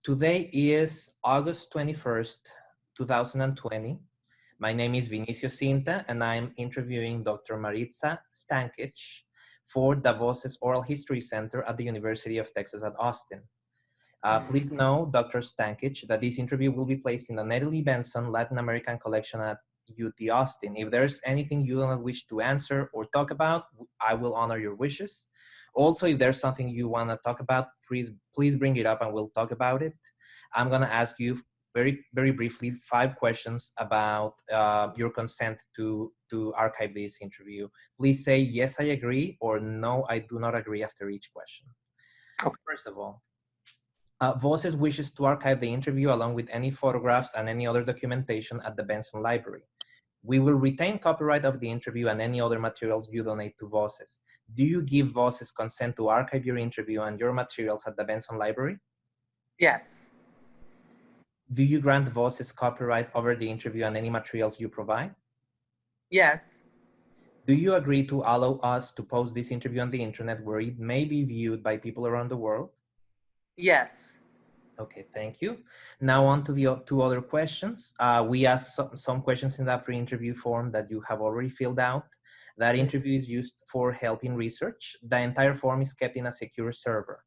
Today is August 21st, 2020. My name is Vinicio Cinta, and I'm interviewing Dr. Maritza Stanchich for the Voces Oral History Center at the University of Texas at Austin. Please know, Dr. Stanchich, that this interview will be placed in the Natalie Benson Latin American Collection at UT Austin. If there's anything you do not wish to answer or talk about, I will honor your wishes. Also, if there's something you want to talk about, please bring it up and we'll talk about it. I'm going to ask you very briefly 5 questions about your consent to archive this interview. Please say, yes, I agree, or no, I do not agree after each question. Okay. First of all, Voces wishes to archive the interview along with any photographs and any other documentation at the Benson Library. We will retain copyright of the interview and any other materials you donate to Voces. Do you give Voces consent to archive your interview and your materials at the Benson Library? Yes. Do you grant Voces copyright over the interview and any materials you provide? Yes. Do you agree to allow us to post this interview on the internet where it may be viewed by people around the world? Yes. Okay, thank you. Now on to the 2 other questions. We asked some questions in that pre-interview form that you have already filled out. That interview is used for help in research. The entire form is kept in a secure server.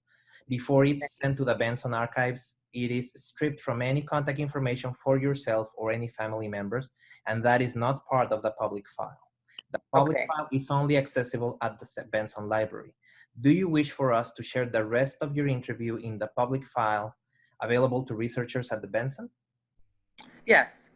Before it's sent to the Benson archives, it is stripped from any contact information for yourself or any family members, and that is not part of the public file. The public file is only accessible at the Benson Library. Do you wish for us to share the rest of your interview in the public file available to researchers at the Benson? Yes,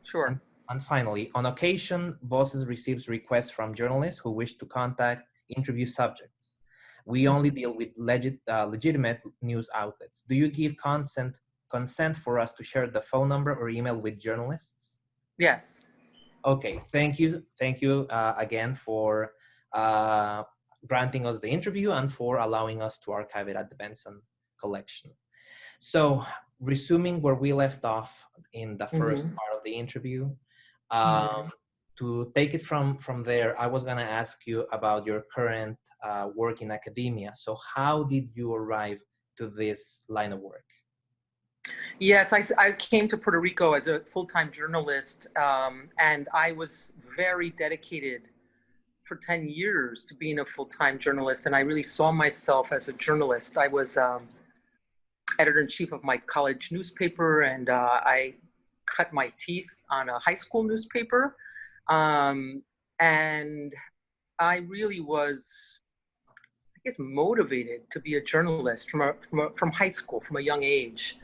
sure. And finally, on occasion, Voces receives requests from journalists who wish to contact interview subjects. We only deal with legitimate news outlets. Do you give consent for us to share the phone number or email with journalists? Yes. Okay, thank you. Thank you again for granting us the interview and for allowing us to archive it at the Benson collection. So, resuming where we left off in the first part of the interview, to take it from there, I was going to ask you about your current work in academia. So, how did you arrive to this line of work? Yes, I came to Puerto Rico as a full-time journalist, and I was very dedicated for 10 years to being a full-time journalist, and I really saw myself as a journalist. I was editor-in-chief of my college newspaper, and I cut my teeth on a high school newspaper. And I really was, I guess, motivated to be a journalist from high school, from a young age.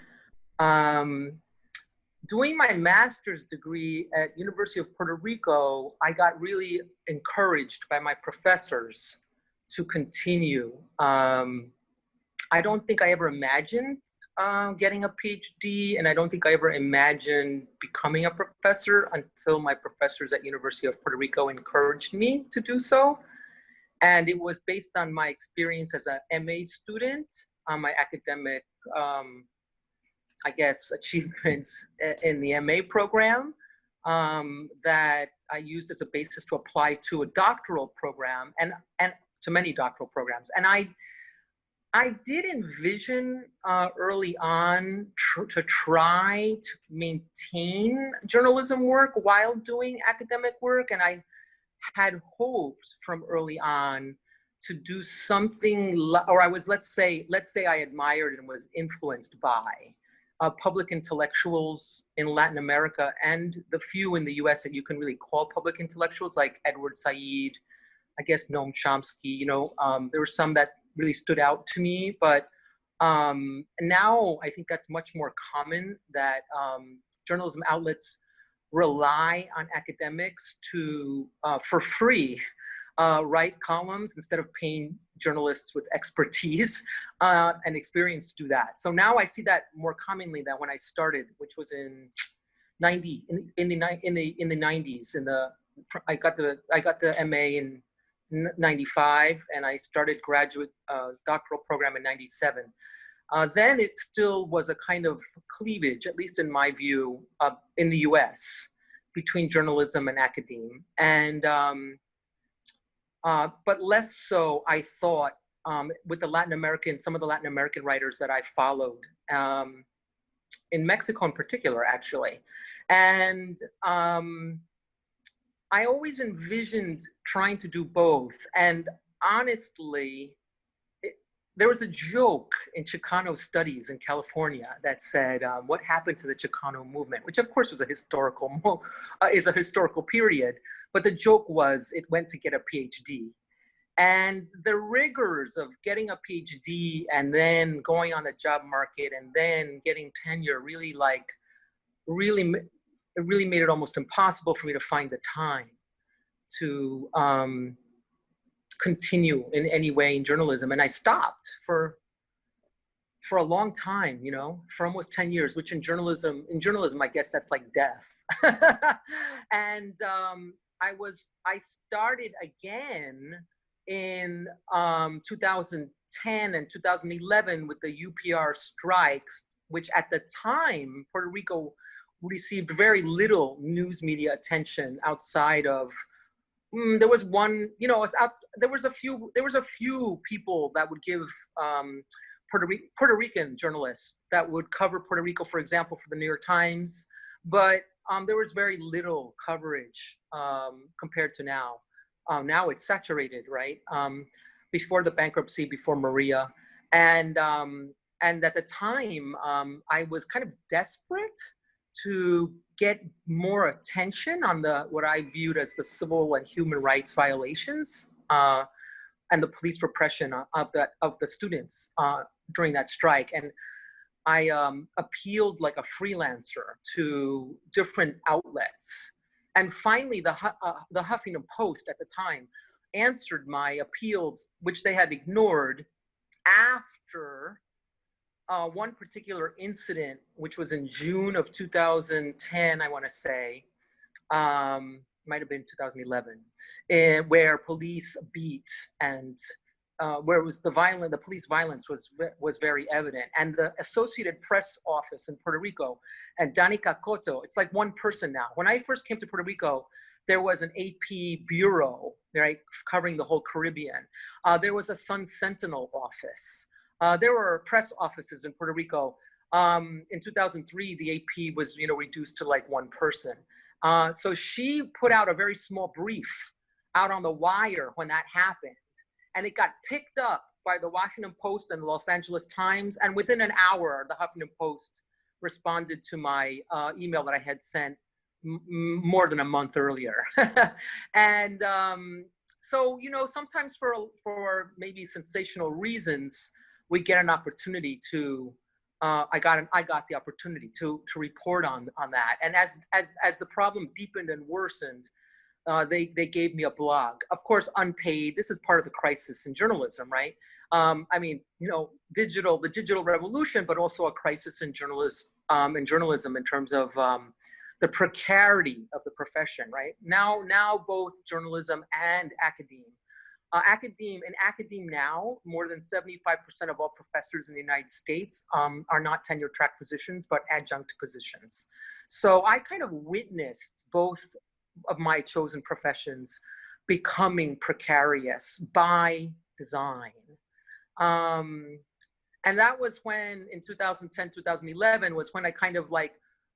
Doing my master's degree at University of Puerto Rico, I got really encouraged by my professors to continue. I don't think I ever imagined getting a PhD, and I don't think I ever imagined becoming a professor until my professors at University of Puerto Rico encouraged me to do so. And it was based on my experience as an MA student, on my academic, I guess, achievements in the MA program that I used as a basis to apply to a doctoral program and to many doctoral programs. And I did envision early on to try to maintain journalism work while doing academic work. And I had hoped from early on to do something, or I was, let's say I admired and was influenced by public intellectuals in Latin America and the few in the US that you can really call public intellectuals, like Edward Said, I guess Noam Chomsky. There were some that really stood out to me, but now I think that's much more common, that journalism outlets rely on academics to, for free, write columns instead of paying journalists with expertise and experience to do that. So now I see that more commonly than when I started, which was in the 90s. I got the MA in 95, and I started graduate doctoral program in 97. Then it still was a kind of cleavage, at least in my view, in the US, between journalism and academia. And but less so, I thought, with some of the Latin American writers that I followed. in Mexico in particular, actually. And I always envisioned trying to do both. And honestly, there was a joke in Chicano studies in California that said, what happened to the Chicano movement, which of course was a historical, is a historical period. But the joke was it went to get a PhD. And the rigors of getting a PhD and then going on the job market and then getting tenure really it really made it almost impossible for me to find the time to continue in any way in journalism. And I stopped for a long time, you know, for almost 10 years, which in journalism, I guess that's like death. And I started again in 2010 and 2011 with the UPR strikes, which at the time, Puerto Rico received very little news media attention outside of, there was one, you know, there was a few people that would give Puerto Rican journalists that would cover Puerto Rico, for example, for the New York Times, but there was very little coverage compared to now. Now it's saturated, right? Before the bankruptcy, before Maria, and at the time, I was kind of desperate to get more attention on what I viewed as the civil and human rights violations and the police repression of the students during that strike. And I appealed like a freelancer to different outlets. And finally, the Huffington Post at the time answered my appeals, which they had ignored after one particular incident, which was in June of 2010, I want to say, might have been 2011, where police beat and where it was the police violence was very evident. And the Associated Press office in Puerto Rico and Danica Cotto, it's like one person now. When I first came to Puerto Rico, there was an AP bureau, right, covering the whole Caribbean. There was a Sun Sentinel office. There were press offices in Puerto Rico. In 2003, the AP was, you know, reduced to like one person. So she put out a very small brief out on the wire when that happened. And it got picked up by the Washington Post and the Los Angeles Times. And within an hour, the Huffington Post responded to my email that I had sent more than a month earlier. And so, you know, sometimes for maybe sensational reasons, we get an opportunity to, I got the opportunity to report on that. And as the problem deepened and worsened, they gave me a blog, of course, unpaid. This is part of the crisis in journalism, right? I mean, you know, the digital revolution, but also a crisis in journalism in terms of the precarity of the profession, right? Now both journalism and academe. In academe now, more than 75% of all professors in the United States are not tenure track positions, but adjunct positions. So I kind of witnessed both of my chosen professions becoming precarious by design. And that was when, in 2010, 2011, was when I kind of like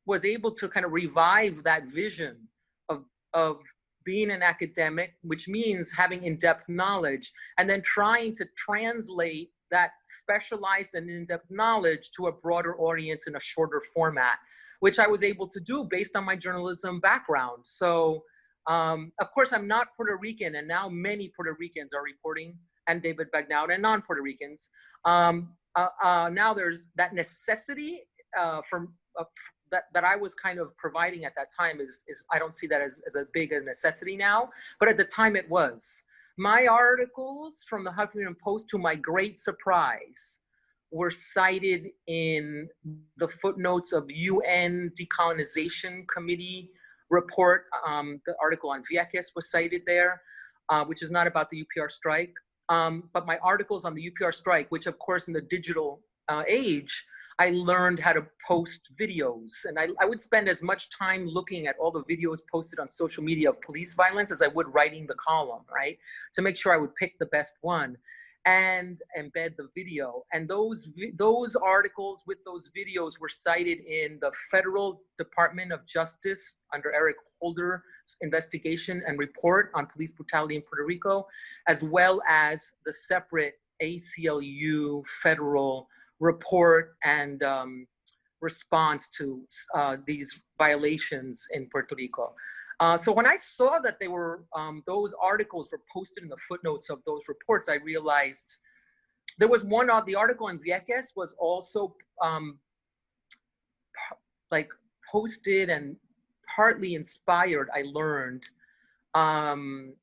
was able to kind of revive that vision of being an academic, which means having in-depth knowledge, and then trying to translate that specialized and in-depth knowledge to a broader audience in a shorter format, which I was able to do based on my journalism background. So, of course, I'm not Puerto Rican, and now many Puerto Ricans are reporting, and David Bagnaud, and non-Puerto Ricans. Now there's that necessity that I was kind of providing at that time is I don't see that as a big a necessity now, but at the time it was. My articles from the Huffington Post, to my great surprise, were cited in the footnotes of UN Decolonization Committee report. The article on Vieques was cited there, which is not about the UPR strike. But my articles on the UPR strike, which of course in the digital age, I learned how to post videos, and I would spend as much time looking at all the videos posted on social media of police violence as I would writing the column, right? To make sure I would pick the best one. and embed the video. And those articles with those videos were cited in the Federal Department of Justice under Eric Holder's investigation and report on police brutality in Puerto Rico, as well as the separate ACLU federal report and response to these violations in Puerto Rico. So when I saw that they were, those articles were posted in the footnotes of those reports, I realized there was one, the article in Vieques was also like posted and partly inspired, I learned, an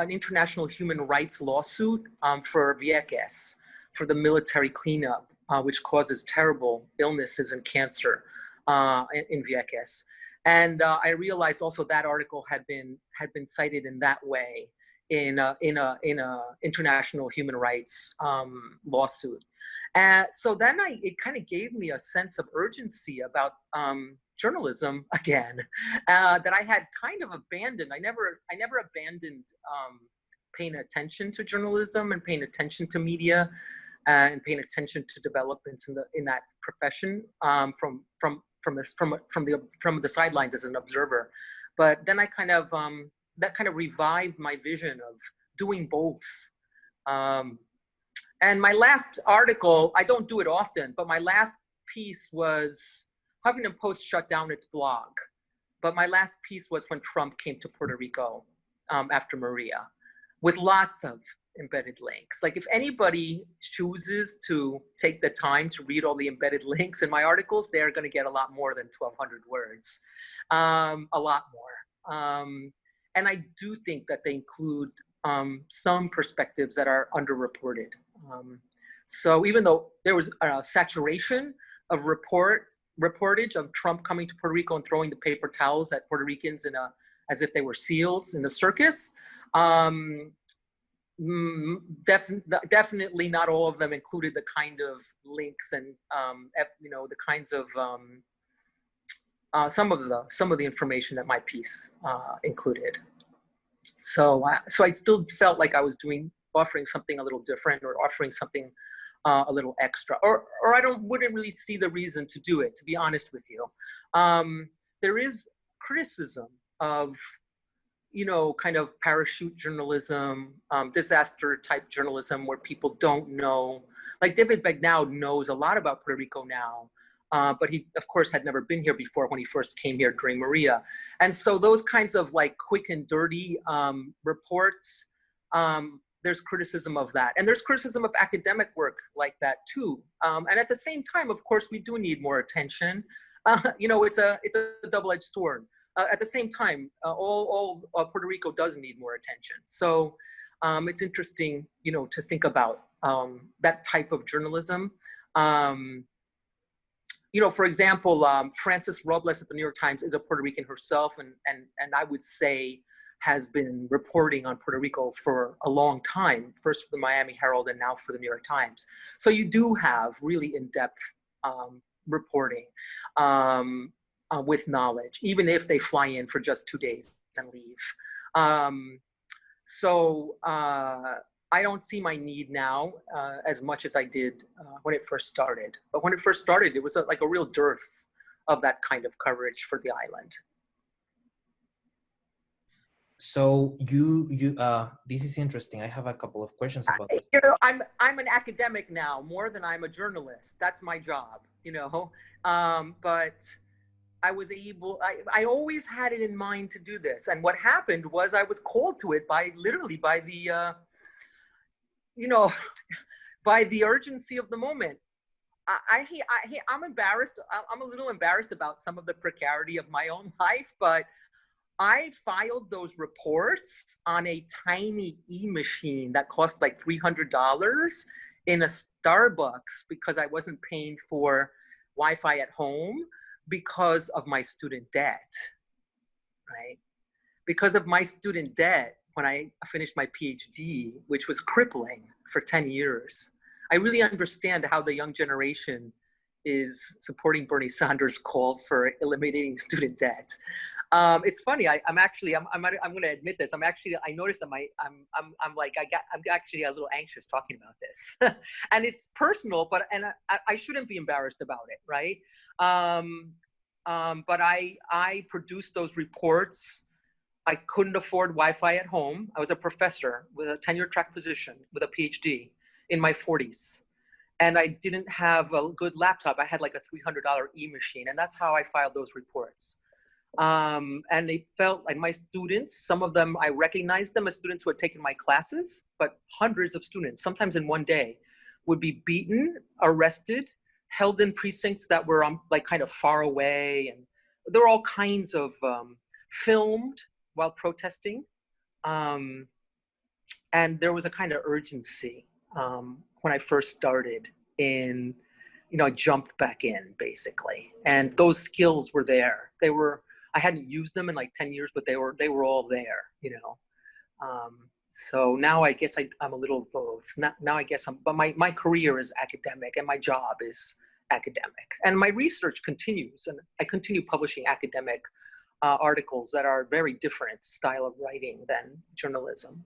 international human rights lawsuit for Vieques, for the military cleanup, which causes terrible illnesses and cancer in Vieques. And I realized also that article had been cited in that way in a international human rights lawsuit. And so then it kind of gave me a sense of urgency about journalism again, that I had kind of abandoned. I never abandoned paying attention to journalism and paying attention to media and paying attention to developments in that profession from the sidelines as an observer. But then I kind of that kind of revived my vision of doing both. And my last article, I don't do it often, but my last piece was, Huffington Post shut down its blog, but my last piece was when Trump came to Puerto Rico after Maria, with lots of embedded links. Like if anybody chooses to take the time to read all the embedded links in my articles, they're going to get a lot more than 1,200 words, a lot more. And I do think that they include some perspectives that are underreported. So even though there was a saturation of reportage of Trump coming to Puerto Rico and throwing the paper towels at Puerto Ricans as if they were seals in a circus, definitely not all of them included the kind of links and the kinds of some of the information that my piece included. So I still felt like I was offering something a little different, or offering something a little extra, or wouldn't really see the reason to do it, to be honest with you. There is criticism of, kind of parachute journalism, disaster type journalism, where people don't know. Like David Begnaud knows a lot about Puerto Rico now, but he, of course, had never been here before when he first came here during Maria. And so those kinds of like quick and dirty reports, there's criticism of that. And there's criticism of academic work like that too. And at the same time, of course, we do need more attention. It's a double-edged sword. At the same time, all Puerto Rico does need more attention. So it's interesting, to think about that type of journalism. For example, Frances Robles at the New York Times is a Puerto Rican herself, and I would say has been reporting on Puerto Rico for a long time, first for the Miami Herald and now for the New York Times. So you do have really in-depth reporting with knowledge, even if they fly in for just 2 days and leave. So I don't see my need now as much as I did when it first started. But when it first started, it was like a real dearth of that kind of coverage for the island. So this is interesting. I have a couple of questions about this. I'm an academic now more than I'm a journalist. That's my job, but I was I always had it in mind to do this. And what happened was I was called to it by the, by the urgency of the moment. I'm embarrassed. I'm a little embarrassed about some of the precarity of my own life, but I filed those reports on a tiny e-machine that cost like $300 in a Starbucks because I wasn't paying for Wi-Fi at home because of my student debt, right? Because of my student debt, when I finished my PhD, which was crippling for 10 years, I really understand how the young generation is supporting Bernie Sanders' calls for eliminating student debt. It's funny. I'm going to admit this. I noticed that I'm actually a little anxious talking about this, and it's personal, but I shouldn't be embarrassed about it, right? But I produced those reports. I couldn't afford Wi-Fi at home. I was a professor with a tenure track position with a PhD in my 40s. And I didn't have a good laptop. I had like a $300 e-machine, and that's how I filed those reports. And it felt like my students, some of them, I recognized them as students who had taken my classes, but hundreds of students, sometimes in one day, would be beaten, arrested, held in precincts that were like kind of far away. And there were all kinds of filmed while protesting. And there was a kind of urgency when I first started in, I jumped back in basically. And those skills were there. I hadn't used them in like 10 years, but they were all there, So now I guess I'm a little of both. Now I guess but my career is academic and my job is academic. And my research continues, and I continue publishing academic articles that are very different style of writing than journalism.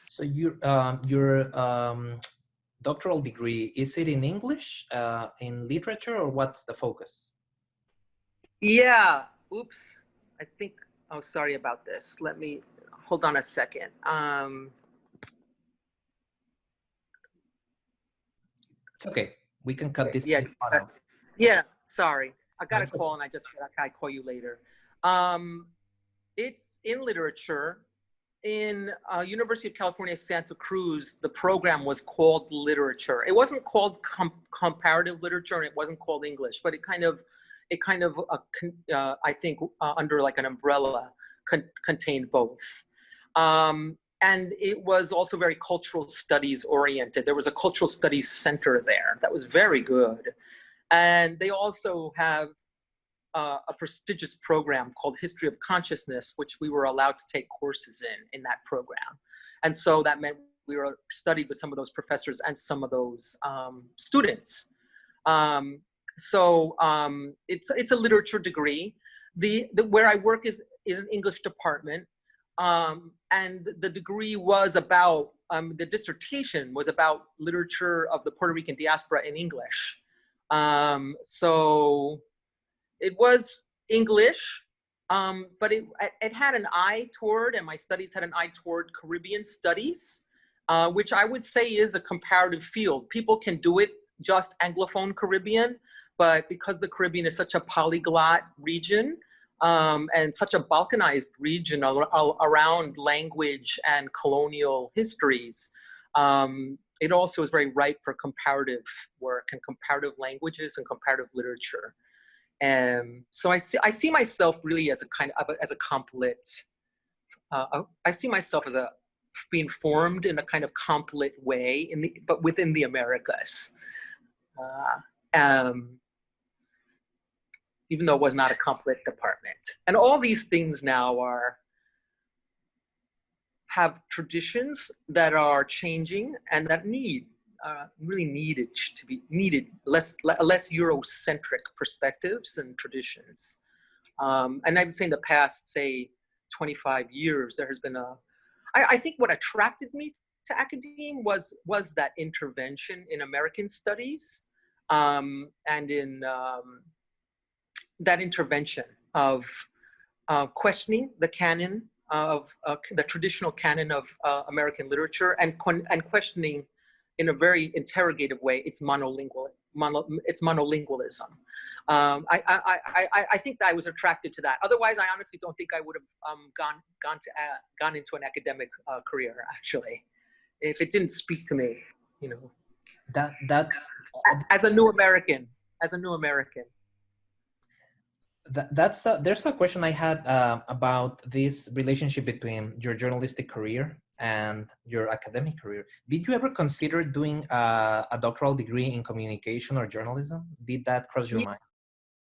So your doctoral degree, is it in English, in literature, or what's the focus? Yeah, oops. Sorry about this. Let me, hold on a second. It's okay. We can cut this part out. Yeah, sorry. I got a call and I just said, okay, I'll call you later. It's in literature. In University of California, Santa Cruz, the program was called literature. It wasn't called comparative literature, and it wasn't called English, but it kind of, I think, under like an umbrella, contained both. And it was also very cultural studies oriented. There was a cultural studies center there that was very good. And they also have a prestigious program called History of Consciousness, which we were allowed to take courses in that program. And so that meant we were studied with some of those professors and some of those students. So it's a literature degree. Where I work is an English department. And the degree was about, the dissertation was about literature of the Puerto Rican diaspora in English. So it was English, but it had an eye toward, and my studies had an eye toward Caribbean studies, which I would say is a comparative field. People can do it just Anglophone Caribbean, but because the Caribbean is such a polyglot region, and such a balkanized region around language and colonial histories, it also is very ripe for comparative work and comparative languages and comparative literature. And so I see myself really as a kind of as a complete. I see myself as being formed in a kind of complete way but within the Americas. Even though it was not a complete department. And all these things now have traditions that are changing and that really needed to be less Eurocentric perspectives and traditions. And I would say in the past, say, 25 years, there has been I think what attracted me to academia was that intervention in American studies, and in that intervention of questioning the canon of the traditional canon of American literature, and questioning in a very interrogative way its monolingualism. I think that I was attracted to that. Otherwise, I honestly don't think I would have gone into an academic career, actually, if it didn't speak to me. That's as a new American. There's a question I had about this relationship between your journalistic career and your academic career. Did you ever consider doing a doctoral degree in communication or journalism? Did that cross your mind?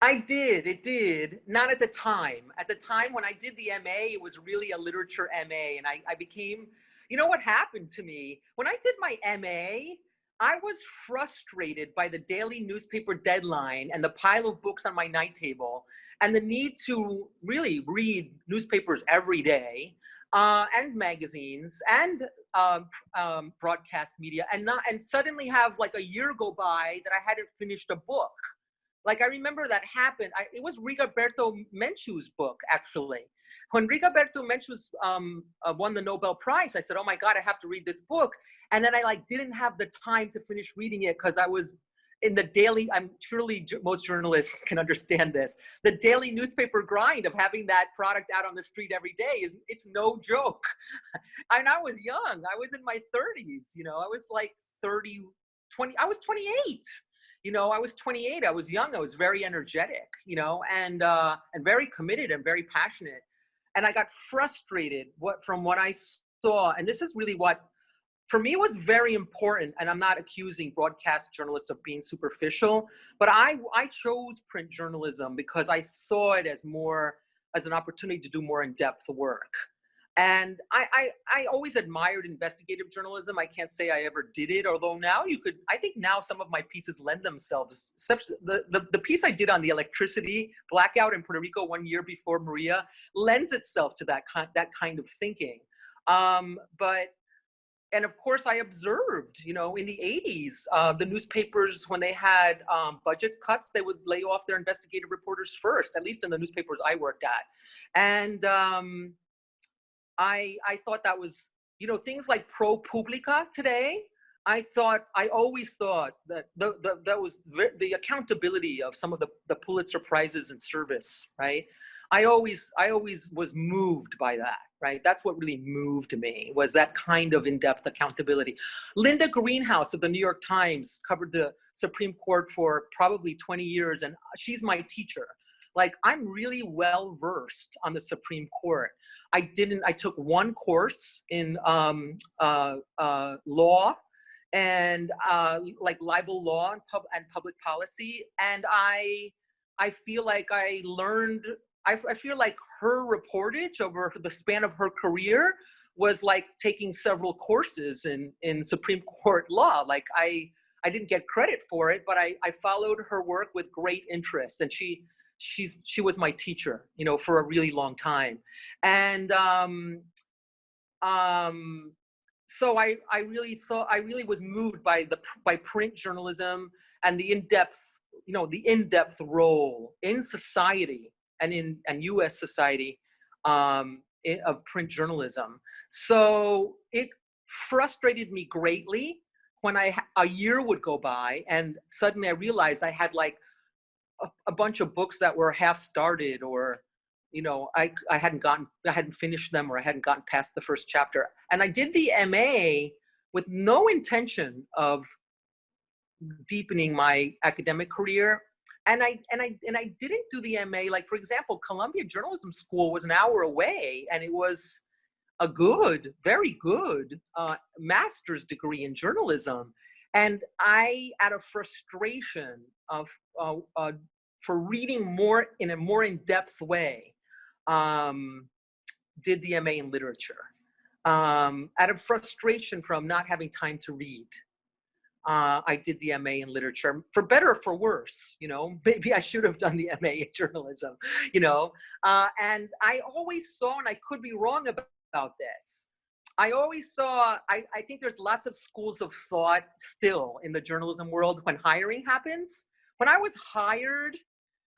I did. It did. Not at the time. At the time when I did the MA, it was really a literature MA, and I became. You know what happened to me when I did my MA? I was frustrated by the daily newspaper deadline and the pile of books on my night table and the need to really read newspapers every day, and magazines and broadcast media, and suddenly have like a year go by that I hadn't finished a book. Like I remember that happened. It was Rigoberto Menchu's book, actually. When Rigoberto Menchu won the Nobel Prize, I said, "Oh my God, I have to read this book." And then I like didn't have the time to finish reading it because I was in the daily. I'm surely most journalists can understand this. The daily newspaper grind of having that product out on the street every day it's no joke. And I was young. I was in my 30s. You know, I was like 30, 20. I was 28. You know, I was 28. I was young. I was very energetic, you know, and very committed and very passionate. And I got frustrated from what I saw. And this is really what, for me, was very important. And I'm not accusing broadcast journalists of being superficial, but I chose print journalism because I saw it as an opportunity to do more in-depth work. And I always admired investigative journalism. I can't say I ever did it, although now I think now some of my pieces lend themselves. The piece I did on the electricity blackout in Puerto Rico 1 year before Maria lends itself to that kind of thinking. And of course I observed, you know, in the 80s, the newspapers, when they had budget cuts, they would lay off their investigative reporters first, at least in the newspapers I worked at. And I thought that was, you know, things like ProPublica today. I always thought that that was the accountability of some of the Pulitzer Prizes in service, right? I always was moved by that, right? That's what really moved me, was that kind of in-depth accountability. Linda Greenhouse of the New York Times covered the Supreme Court for probably 20 years, and she's my teacher. Like, I'm really well versed on the Supreme Court. I took one course in law and like libel law and public policy. And I feel like I learned, I feel like her reportage over the span of her career was like taking several courses in Supreme Court law. Like I didn't get credit for it, but I followed her work with great interest. And she was my teacher, you know, for a really long time. And so I really was moved by print journalism and the in-depth role in society and in U.S. society of print journalism. So it frustrated me greatly when a year would go by and suddenly I realized I had like a bunch of books that were half started, or, you know, I hadn't finished them, or I hadn't gotten past the first chapter. And I did the MA with no intention of deepening my academic career. And I didn't do the MA. Like, for example, Columbia Journalism School was an hour away, and it was a good, very good master's degree in journalism. And I, out of frustration for reading more in a more in-depth way, did the MA in literature. Out of frustration from not having time to read, I did the MA in literature, for better or for worse. You know, maybe I should have done the MA in journalism, you know. And I always saw, and I could be wrong about this, I always saw, I think there's lots of schools of thought still in the journalism world when hiring happens. When I was hired,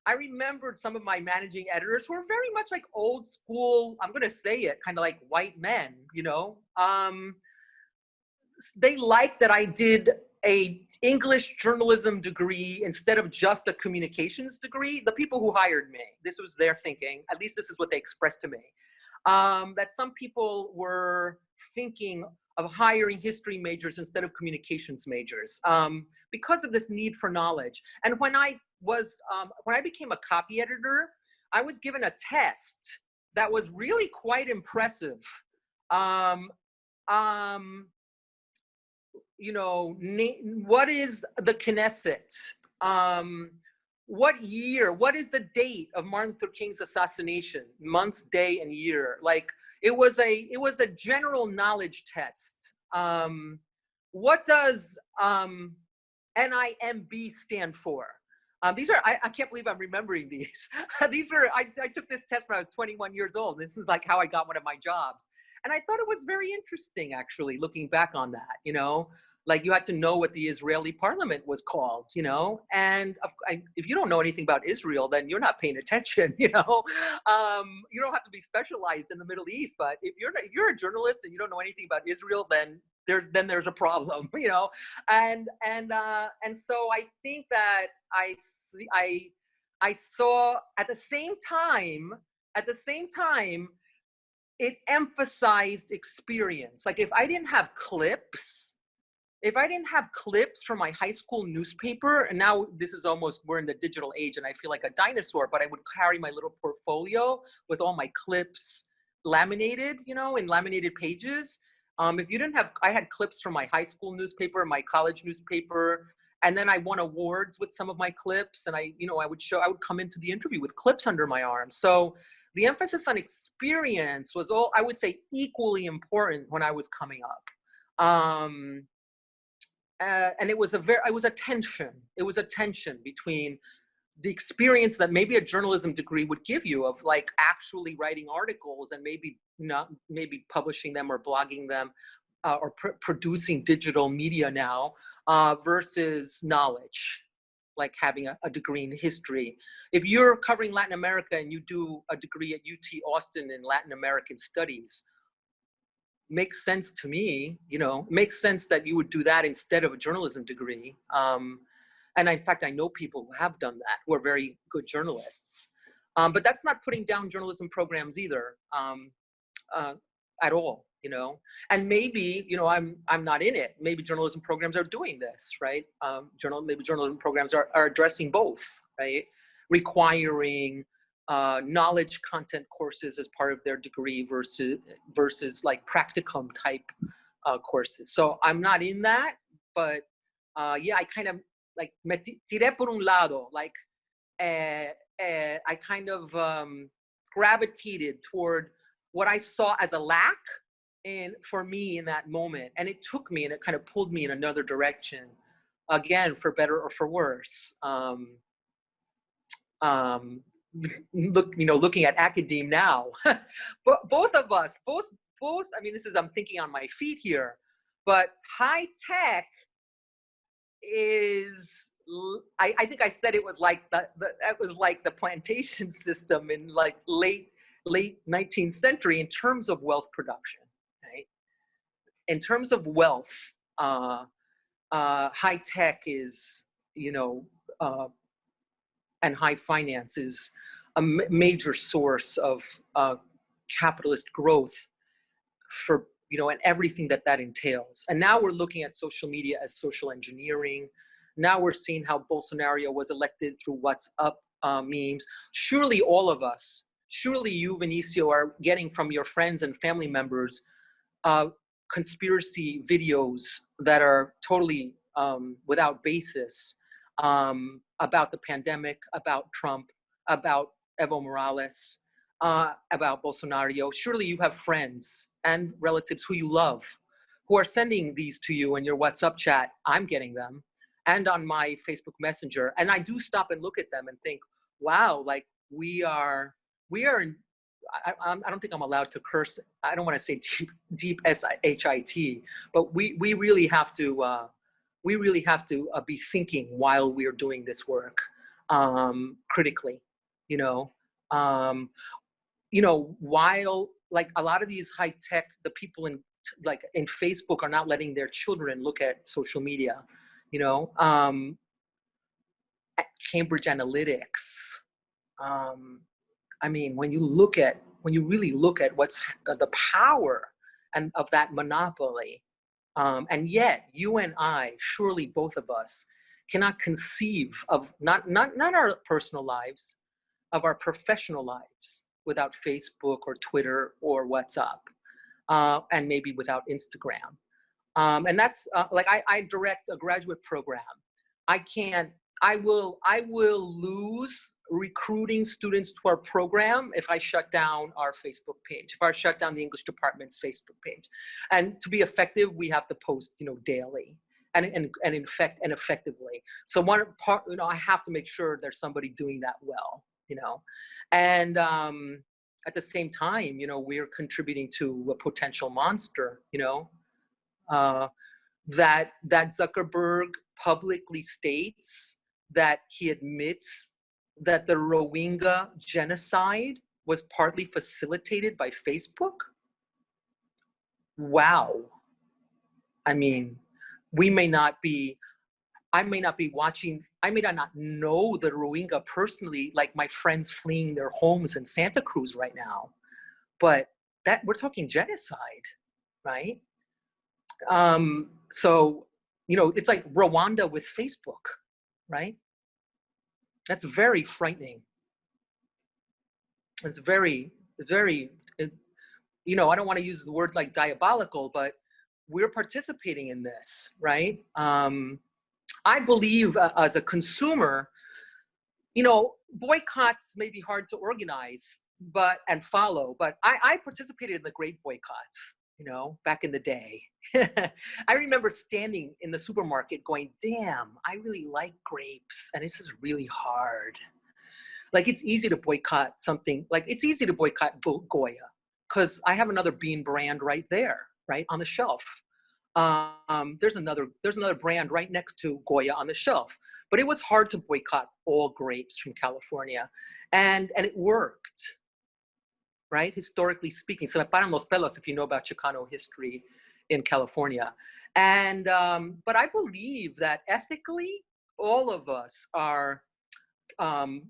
I remembered some of my managing editors who were very much like old school, I'm going to say it, kind of like white men, you know. They liked that I did a English journalism degree instead of just a communications degree. The people who hired me, this was their thinking, at least this is what they expressed to me. That some people were thinking of hiring history majors instead of communications majors because of this need for knowledge. And when I became a copy editor, I was given a test that was really quite impressive. You know, what is the Knesset? What year, what is the date of Martin Luther King's assassination? Month, day, and year. Like, it was a general knowledge test. what does NIMB stand for? These are, I can't believe I'm remembering these. I took this test when I was 21 years old. This is like how I got one of my jobs. And I thought it was very interesting, actually, looking back on that, you know, like you had to know what the Israeli parliament was called, you know, and if you don't know anything about Israel, then you're not paying attention, you know. You don't have to be specialized in the Middle East, but if you're a journalist and you don't know anything about Israel, then there's a problem, you know. And so I think that I saw at the same time, it emphasized experience. Like if I didn't have clips from my high school newspaper, and now this is almost, we're in the digital age and I feel like a dinosaur, but I would carry my little portfolio with all my clips laminated, you know, in laminated pages. If you didn't have, I had clips from my high school newspaper, my college newspaper, and then I won awards with some of my clips, and I would come into the interview with clips under my arm. So the emphasis on experience was all, I would say, equally important when I was coming up. And it was a tension between the experience that maybe a journalism degree would give you of like actually writing articles and maybe publishing them or blogging them or producing digital media now versus knowledge, like having a degree in history. If you're covering Latin America and you do a degree at UT Austin in Latin American studies, makes sense to me, you know, makes sense that you would do that instead of a journalism degree. And in fact, I know people who have done that, who are very good journalists. But that's not putting down journalism programs either, at all, you know. And maybe, you know, I'm not in it. Maybe journalism programs are doing this, right? Maybe journalism programs are addressing both, right? Requiring knowledge content courses as part of their degree versus like practicum type courses. So I'm not in that, but yeah, I kind of like me tiré por un lado, like I kind of gravitated toward what I saw as a lack for me in that moment. And it took me and it kind of pulled me in another direction, again, for better or for worse. Looking at academe now, but both of us, I mean, I'm thinking on my feet here, but high tech is, I think I said it was like that was like the plantation system in like late 19th century in terms of wealth production, right? In terms of wealth, high tech is, you know, and high finance is a major source of capitalist growth for, you know, and everything that entails. And now we're looking at social media as social engineering. Now we're seeing how Bolsonaro was elected through WhatsApp memes. Surely all of us, surely you, Vinicio, are getting from your friends and family members conspiracy videos that are totally without basis, about the pandemic, about Trump, about Evo Morales, about Bolsonaro. Surely you have friends and relatives who you love who are sending these to you in your WhatsApp chat. I'm getting them, and on my Facebook Messenger. And I do stop and look at them and think, wow, like we are in, I don't think I'm allowed to curse. I don't want to say deep S-H-I-T, but we really have to be thinking while we are doing this work, critically, you know. While like a lot of these high tech, the people in Facebook are not letting their children look at social media, you know. Cambridge Analytics. I mean, when you really look at what's the power and of that monopoly, and yet you and I, surely both of us, cannot conceive of not our personal lives, of our professional lives without Facebook or Twitter or WhatsApp, and maybe without Instagram. And that's like I direct a graduate program. I I will lose recruiting students to our program if I shut down our Facebook page, if I shut down the English department's Facebook page. And to be effective, we have to post, daily and effectively. So one part, I have to make sure there's somebody doing that well, and at the same time, we're contributing to a potential monster, that Zuckerberg publicly states that he admits that the Rohingya genocide was partly facilitated by Facebook. Wow. I mean, I may not be watching, I may not know the Rohingya personally, like my friends fleeing their homes in Santa Cruz right now, but that we're talking genocide, right? So, it's like Rwanda with Facebook, right? That's very frightening. It's very, very, I don't want to use the word like diabolical, but we're participating in this, right? I believe as a consumer, boycotts may be hard to organize and follow, but I participated in the Great Boycotts, back in the day. I remember standing in the supermarket going, damn, I really like grapes and this is really hard. Like, it's easy to boycott something, like it's easy to boycott Goya because I have another bean brand right there, right on the shelf. There's another brand right next to Goya on the shelf, but it was hard to boycott all grapes from California, and it worked, right? Historically speaking, se me paran los pelos if you know about Chicano history in California, and but I believe that ethically, all of us are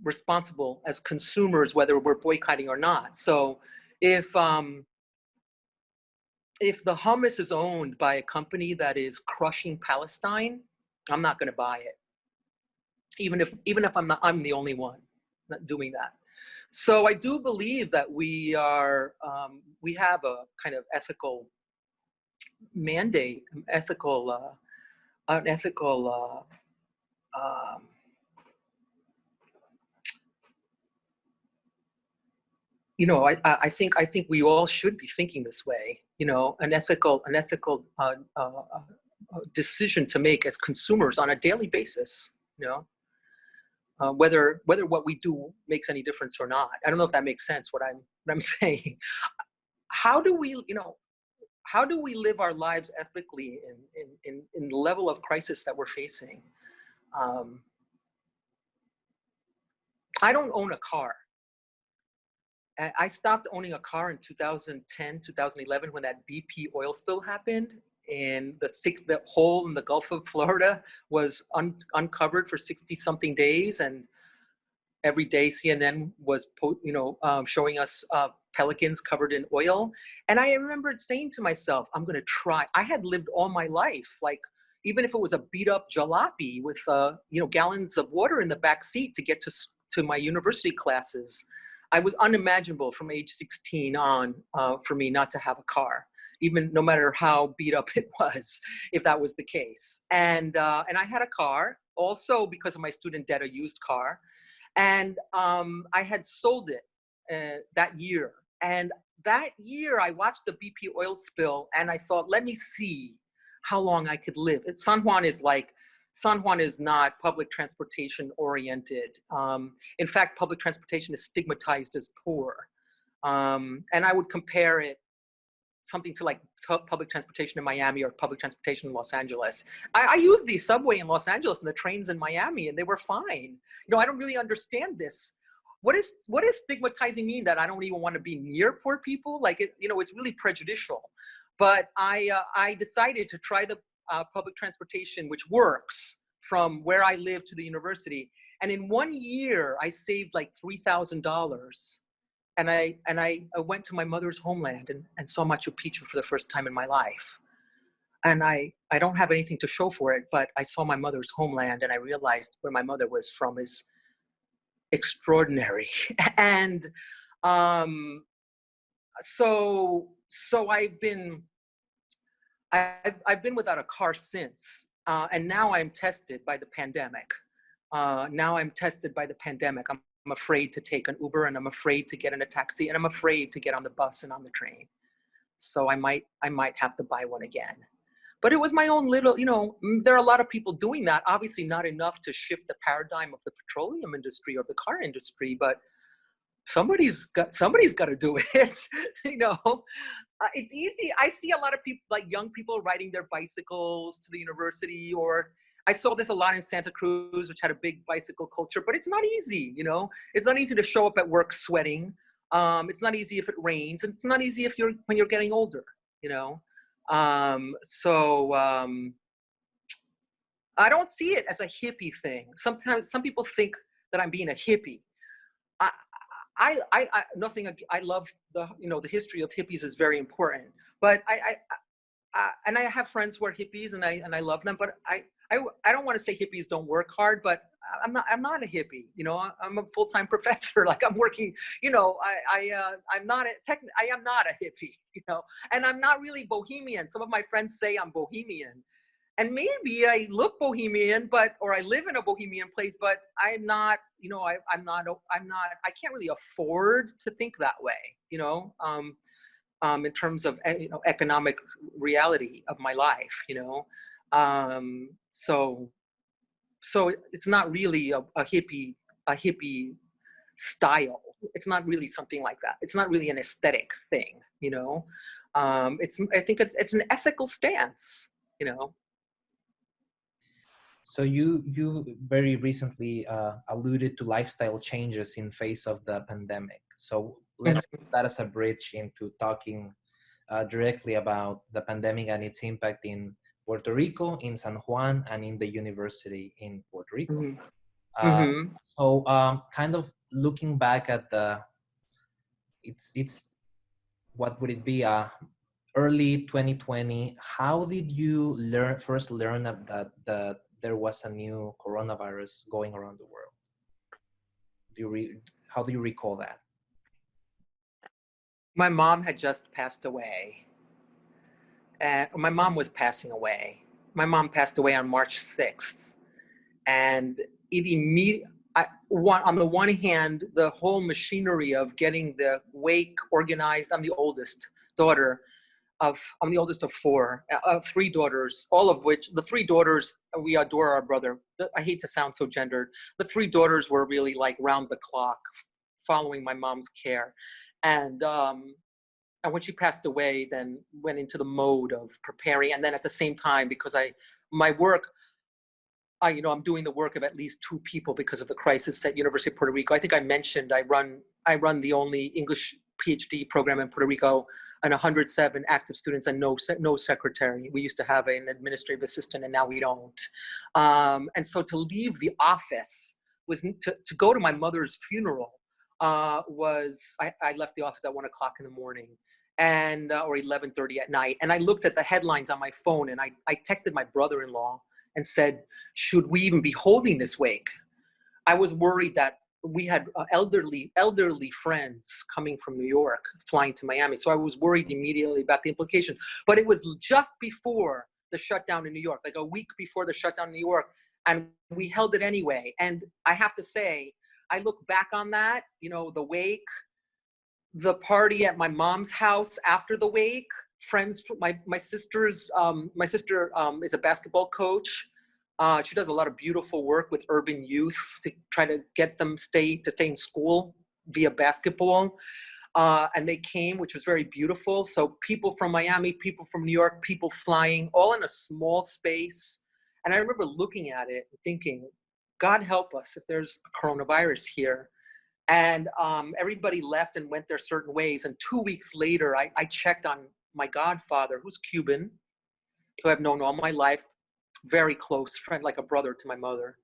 responsible as consumers, whether we're boycotting or not. So if the hummus is owned by a company that is crushing Palestine, I'm not going to buy it. Even if I'm the only one not doing that. So I do believe that we have a kind of ethical mandate, I think we all should be thinking this way. An ethical decision to make as consumers on a daily basis. Whether what we do makes any difference or not. I don't know if that makes sense. What I'm saying. How do we live our lives ethically in the level of crisis that we're facing? I don't own a car. I stopped owning a car in 2010, 2011 when that BP oil spill happened, and the hole in the Gulf of Florida was uncovered for 60-something days, and every day CNN was showing us pelicans covered in oil. And I remembered saying to myself, I'm going to try. I had lived all my life, like, even if it was a beat up jalopy with gallons of water in the back seat to get to my university classes. I was unimaginable from age 16 on for me not to have a car, even no matter how beat up it was, if that was the case. And I had a car also because of my student debt, a used car. And I had sold it that year. And that year I watched the BP oil spill and I thought, let me see how long I could live. San Juan is not public transportation oriented. In fact, public transportation is stigmatized as poor. And I would compare it something to like public transportation in Miami or public transportation in Los Angeles. I used the subway in Los Angeles and the trains in Miami and they were fine. I don't really understand this. What does stigmatizing mean? That I don't even want to be near poor people? Like, it's really prejudicial. But I decided to try the public transportation, which works from where I live to the university. And in 1 year, I saved like $3,000. And I went to my mother's homeland and saw Machu Picchu for the first time in my life. And I don't have anything to show for it, but I saw my mother's homeland and I realized where my mother was from is extraordinary. And so I've been without a car since, and now I'm tested by the pandemic. Now I'm tested by the pandemic. I'm afraid to take an Uber, and I'm afraid to get in a taxi, and I'm afraid to get on the bus and on the train. So I might have to buy one again. But it was my own little, there are a lot of people doing that. Obviously not enough to shift the paradigm of the petroleum industry or the car industry, but somebody's got to do it. It's easy. I see a lot of people, like young people, riding their bicycles to the university, or I saw this a lot in Santa Cruz, which had a big bicycle culture, but it's not easy. It's not easy to show up at work sweating. It's not easy if it rains, and it's not easy when you're getting older, I don't see it as a hippie thing. Sometimes some people think that I'm being a hippie. I love the history of hippies is very important, but and I have friends who are hippies, and I love them, but I don't want to say hippies don't work hard, but I'm not a hippie. I'm a full-time professor. Like I'm working, I'm not a hippie, and I'm not really bohemian. Some of my friends say I'm bohemian, and maybe I look bohemian, or I live in a bohemian place, but I'm not, I can't really afford to think that way, in terms of, economic reality of my life, so it's not really a hippie style. It's not really something like that. It's not really an aesthetic thing, I think it's an ethical stance, So you very recently alluded to lifestyle changes in face of the pandemic. So let's use that as a bridge into talking directly about the pandemic and its impact in Puerto Rico, in San Juan, and in the university in Puerto Rico. Mm-hmm. So kind of looking back at it's what would it be? Early 2020. How did you first learn that there was a new coronavirus going around the world? How do you recall that? My mom had just passed away. My mom was passing away. My mom passed away on March 6th. And it immediately, on the one hand, the whole machinery of getting the wake organized. I'm the oldest of four, of three daughters, all of which, the three daughters, we adore our brother. I hate to sound so gendered. The three daughters were really like round the clock following my mom's care. And when she passed away, then went into the mode of preparing. And then at the same time, because my work, I'm doing the work of at least two people because of the crisis at University of Puerto Rico. I think I mentioned I run the only English PhD program in Puerto Rico, and 107 active students and no secretary. We used to have an administrative assistant, and now we don't. And so to leave the office was to go to my mother's funeral. I left the office at 1 o'clock in the morning, and or 11:30 at night. And I looked at the headlines on my phone, and I texted my brother-in-law and said, should we even be holding this wake? I was worried that we had elderly friends coming from New York, flying to Miami. So I was worried immediately about the implications. But it was just before the shutdown in New York, like a week before the shutdown in New York. And we held it anyway. And I have to say, I look back on that, the wake, the party at my mom's house after the wake, friends, my sister is a basketball coach. She does a lot of beautiful work with urban youth to try to get them stay in school via basketball. And they came, which was very beautiful. So people from Miami, people from New York, people flying, all in a small space. And I remember looking at it and thinking, God help us if there's a coronavirus here. And everybody left and went their certain ways. And 2 weeks later, I checked on my godfather, who's Cuban, who I've known all my life, very close friend, like a brother to my mother.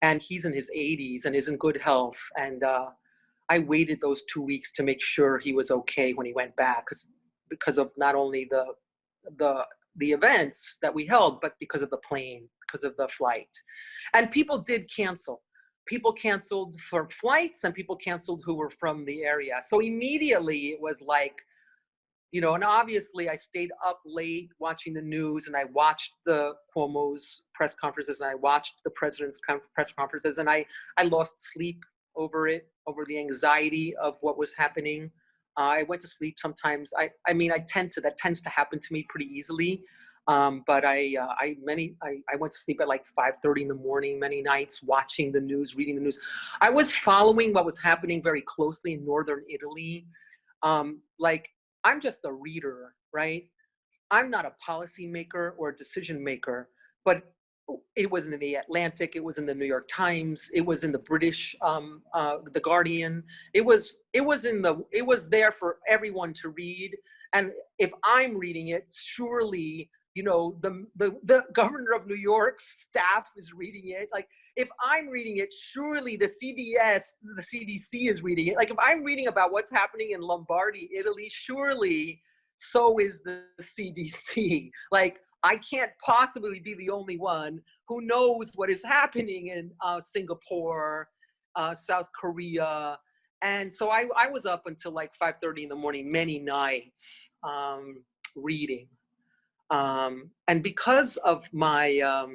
And he's in his 80s and is in good health. And I waited those 2 weeks to make sure he was okay when he went back, because of not only the events that we held, but because of the plane, because of the flight. And people did cancel. People canceled for flights, and people canceled who were from the area. So immediately it was like, you know, and obviously I stayed up late watching the news, and I watched the Cuomo's press conferences, and I watched the president's press conferences, and I lost sleep over it, over the anxiety of what was happening. I went to sleep sometimes. I mean, that tends to happen to me pretty easily. But I went to sleep at like 5:30 in the morning, many nights, watching the news, reading the news. I was following what was happening very closely in northern Italy. Like, I'm just a reader, right? I'm not a policymaker or a decision maker, but it was in the Atlantic, it was in the New York Times, it was in the British, the Guardian. It was there for everyone to read. And if I'm reading it, surely, you know, the governor of New York's staff is reading it. Like, if I'm reading it, surely the CDC is reading it. Like, if I'm reading about what's happening in Lombardy, Italy, surely so is the CDC. Like, I can't possibly be the only one who knows what is happening in Singapore, South Korea. And so I was up until like 5:30 in the morning, many nights, reading. And because of my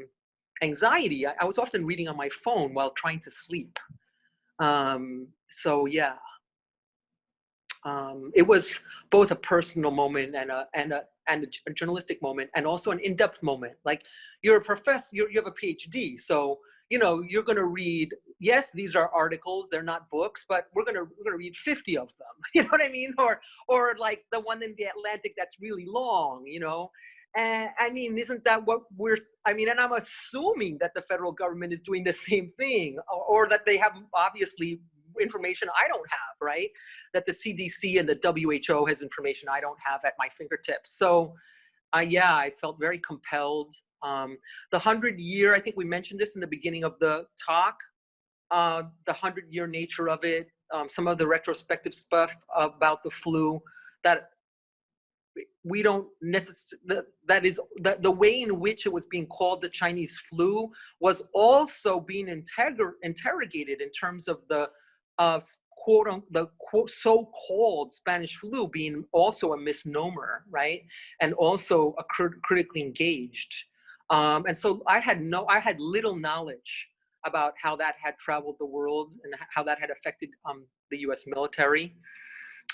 anxiety, I was often reading on my phone while trying to sleep. So yeah, it was both a personal moment and a journalistic moment, and also an in-depth moment. Like, you're a professor, you have a PhD, so you know you're going to read. Yes, these are articles; they're not books, but we're gonna read 50 of them. You know what I mean? Or like the one in the Atlantic that's really long. You know. And I mean, isn't that what I mean, and I'm assuming that the federal government is doing the same thing, or that they have obviously information I don't have, right? That the CDC and the WHO has information I don't have at my fingertips. So yeah, I felt very compelled. The 100-year, I think we mentioned this in the beginning of the talk, the 100-year nature of it, some of the retrospective stuff about the flu, that we don't necessarily, the way in which it was being called the Chinese flu was also being interrogated in terms of the so-called Spanish flu being also a misnomer, right? And also a critically engaged. And so I had little knowledge about how that had traveled the world and how that had affected the US military.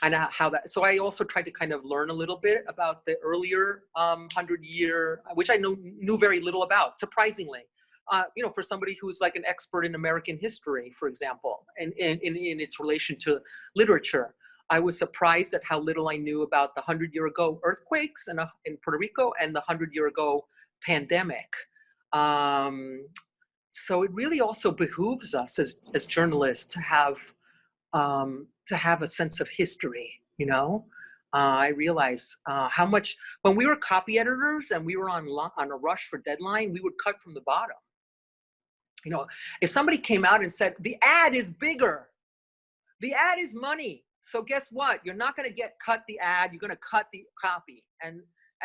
And how that, so I also tried to kind of learn a little bit about the earlier 100-year, which I knew very little about, surprisingly. You know, for somebody who's like an expert in American history, for example, and in its relation to literature, I was surprised at how little I knew about the 100-year ago earthquakes in Puerto Rico and the 100-year ago pandemic. So it really also behooves us as journalists to have a sense of history, you know? I realize how much, when we were copy editors and we were on a rush for deadline, we would cut from the bottom. You know, if somebody came out and said, the ad is bigger, the ad is money, so guess what? You're not gonna cut the ad, you're gonna cut the copy. And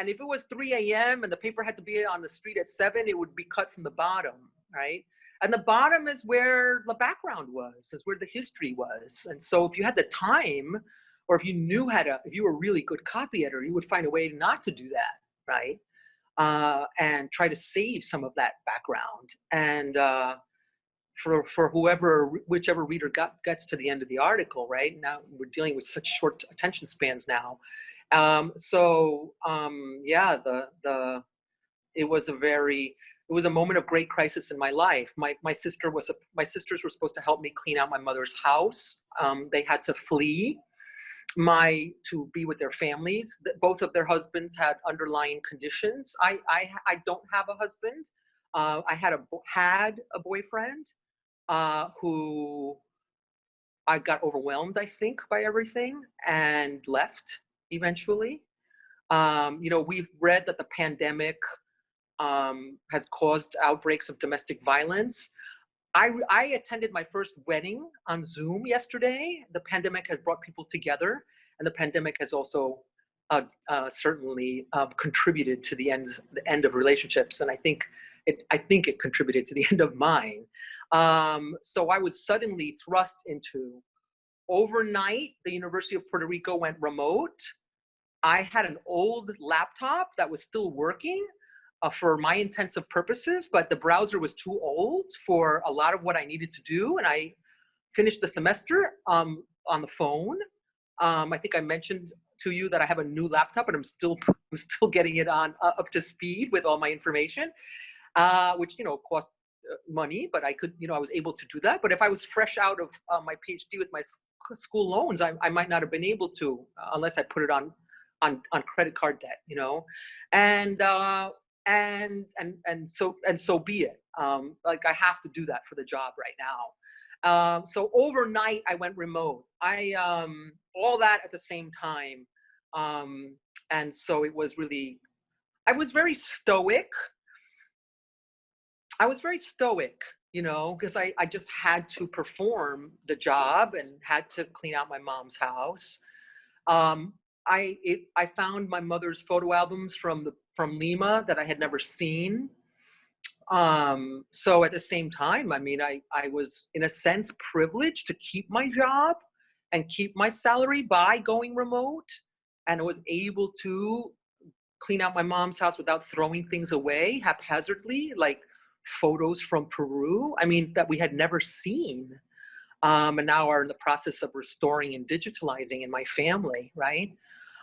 if it was 3 a.m. and the paper had to be on the street at 7, it would be cut from the bottom, right? And the bottom is where the background was, is where the history was. And so if you had the time, or if you knew if you were a really good copy editor, you would find a way not to do that, right? And try to save some of that background. And for whichever reader gets to the end of the article, right? Now we're dealing with such short attention spans now. Yeah, it was a moment of great crisis in my life. My sisters were supposed to help me clean out my mother's house. They had to flee to be with their families. Both of their husbands had underlying conditions. I don't have a husband. I had a boyfriend who I got overwhelmed, I think, by everything and left eventually. You know, we've read that the pandemic has caused outbreaks of domestic violence. I attended my first wedding on Zoom yesterday. The pandemic has brought people together, and the pandemic has also certainly contributed to the end of relationships. And I think it contributed to the end of mine. So I was suddenly thrust into, overnight, the University of Puerto Rico went remote. I had an old laptop that was still working for my intensive purposes, but the browser was too old for a lot of what I needed to do. And I finished the semester on the phone. I think I mentioned to you that I have a new laptop, and I'm still getting it on up to speed with all my information, which, you know, cost money, but I could, you know, I was able to do that. But if I was fresh out of my PhD with my school loans, I might not have been able to unless I put it on credit card debt, you know, and so be it. Like I have to do that for the job right now. So overnight I went remote. All that at the same time. And so it was really, I was very stoic, you know, because I just had to perform the job and had to clean out my mom's house. I found my mother's photo albums from Lima that I had never seen. So at the same time, I mean, I was in a sense privileged to keep my job and keep my salary by going remote, and I was able to clean out my mom's house without throwing things away haphazardly, like photos from Peru, I mean, that we had never seen. And now are in the process of restoring and digitalizing in my family, right?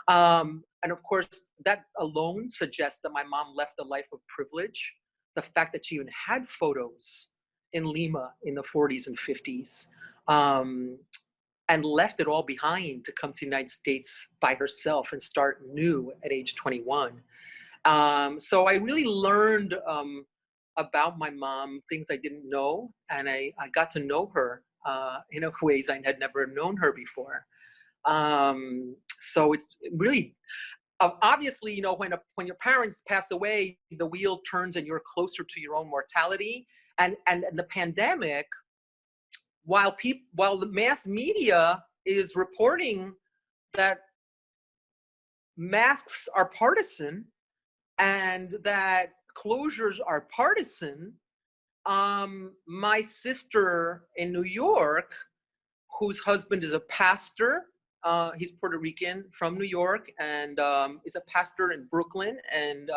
And of course, that alone suggests that my mom left a life of privilege. The fact that she even had photos in Lima in the 40s and 50s, and left it all behind to come to the United States by herself and start new at age 21. So I really learned about my mom, things I didn't know, and I got to know her in ways I had never known her before. So it's really, obviously, you know, when your parents pass away, the wheel turns and you're closer to your own mortality. And the pandemic, while the mass media is reporting that masks are partisan and that closures are partisan, my sister in New York, whose husband is a pastor, he's Puerto Rican from New York, and is a pastor in Brooklyn and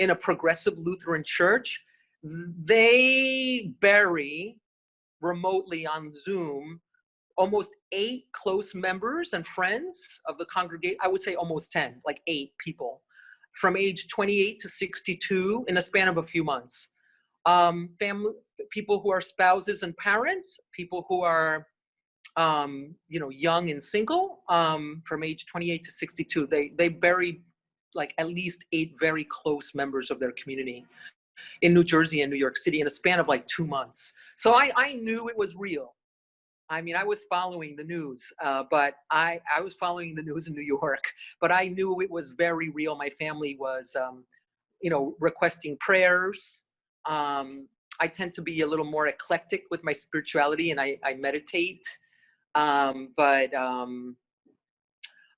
in a progressive Lutheran church. They bury remotely on Zoom almost 8 close members and friends of the congregation. I would say almost 10, like 8 people from age 28 to 62 in the span of a few months. Family, people who are spouses and parents, people who are you know, young and single, from age 28 to 62. They buried like at least 8 very close members of their community in New Jersey and New York City in a span of like 2 months. So I knew it was real. I mean, I was following the news, but I was following the news in New York, but I knew it was very real. My family was, you know, requesting prayers. I tend to be a little more eclectic with my spirituality, and I meditate. But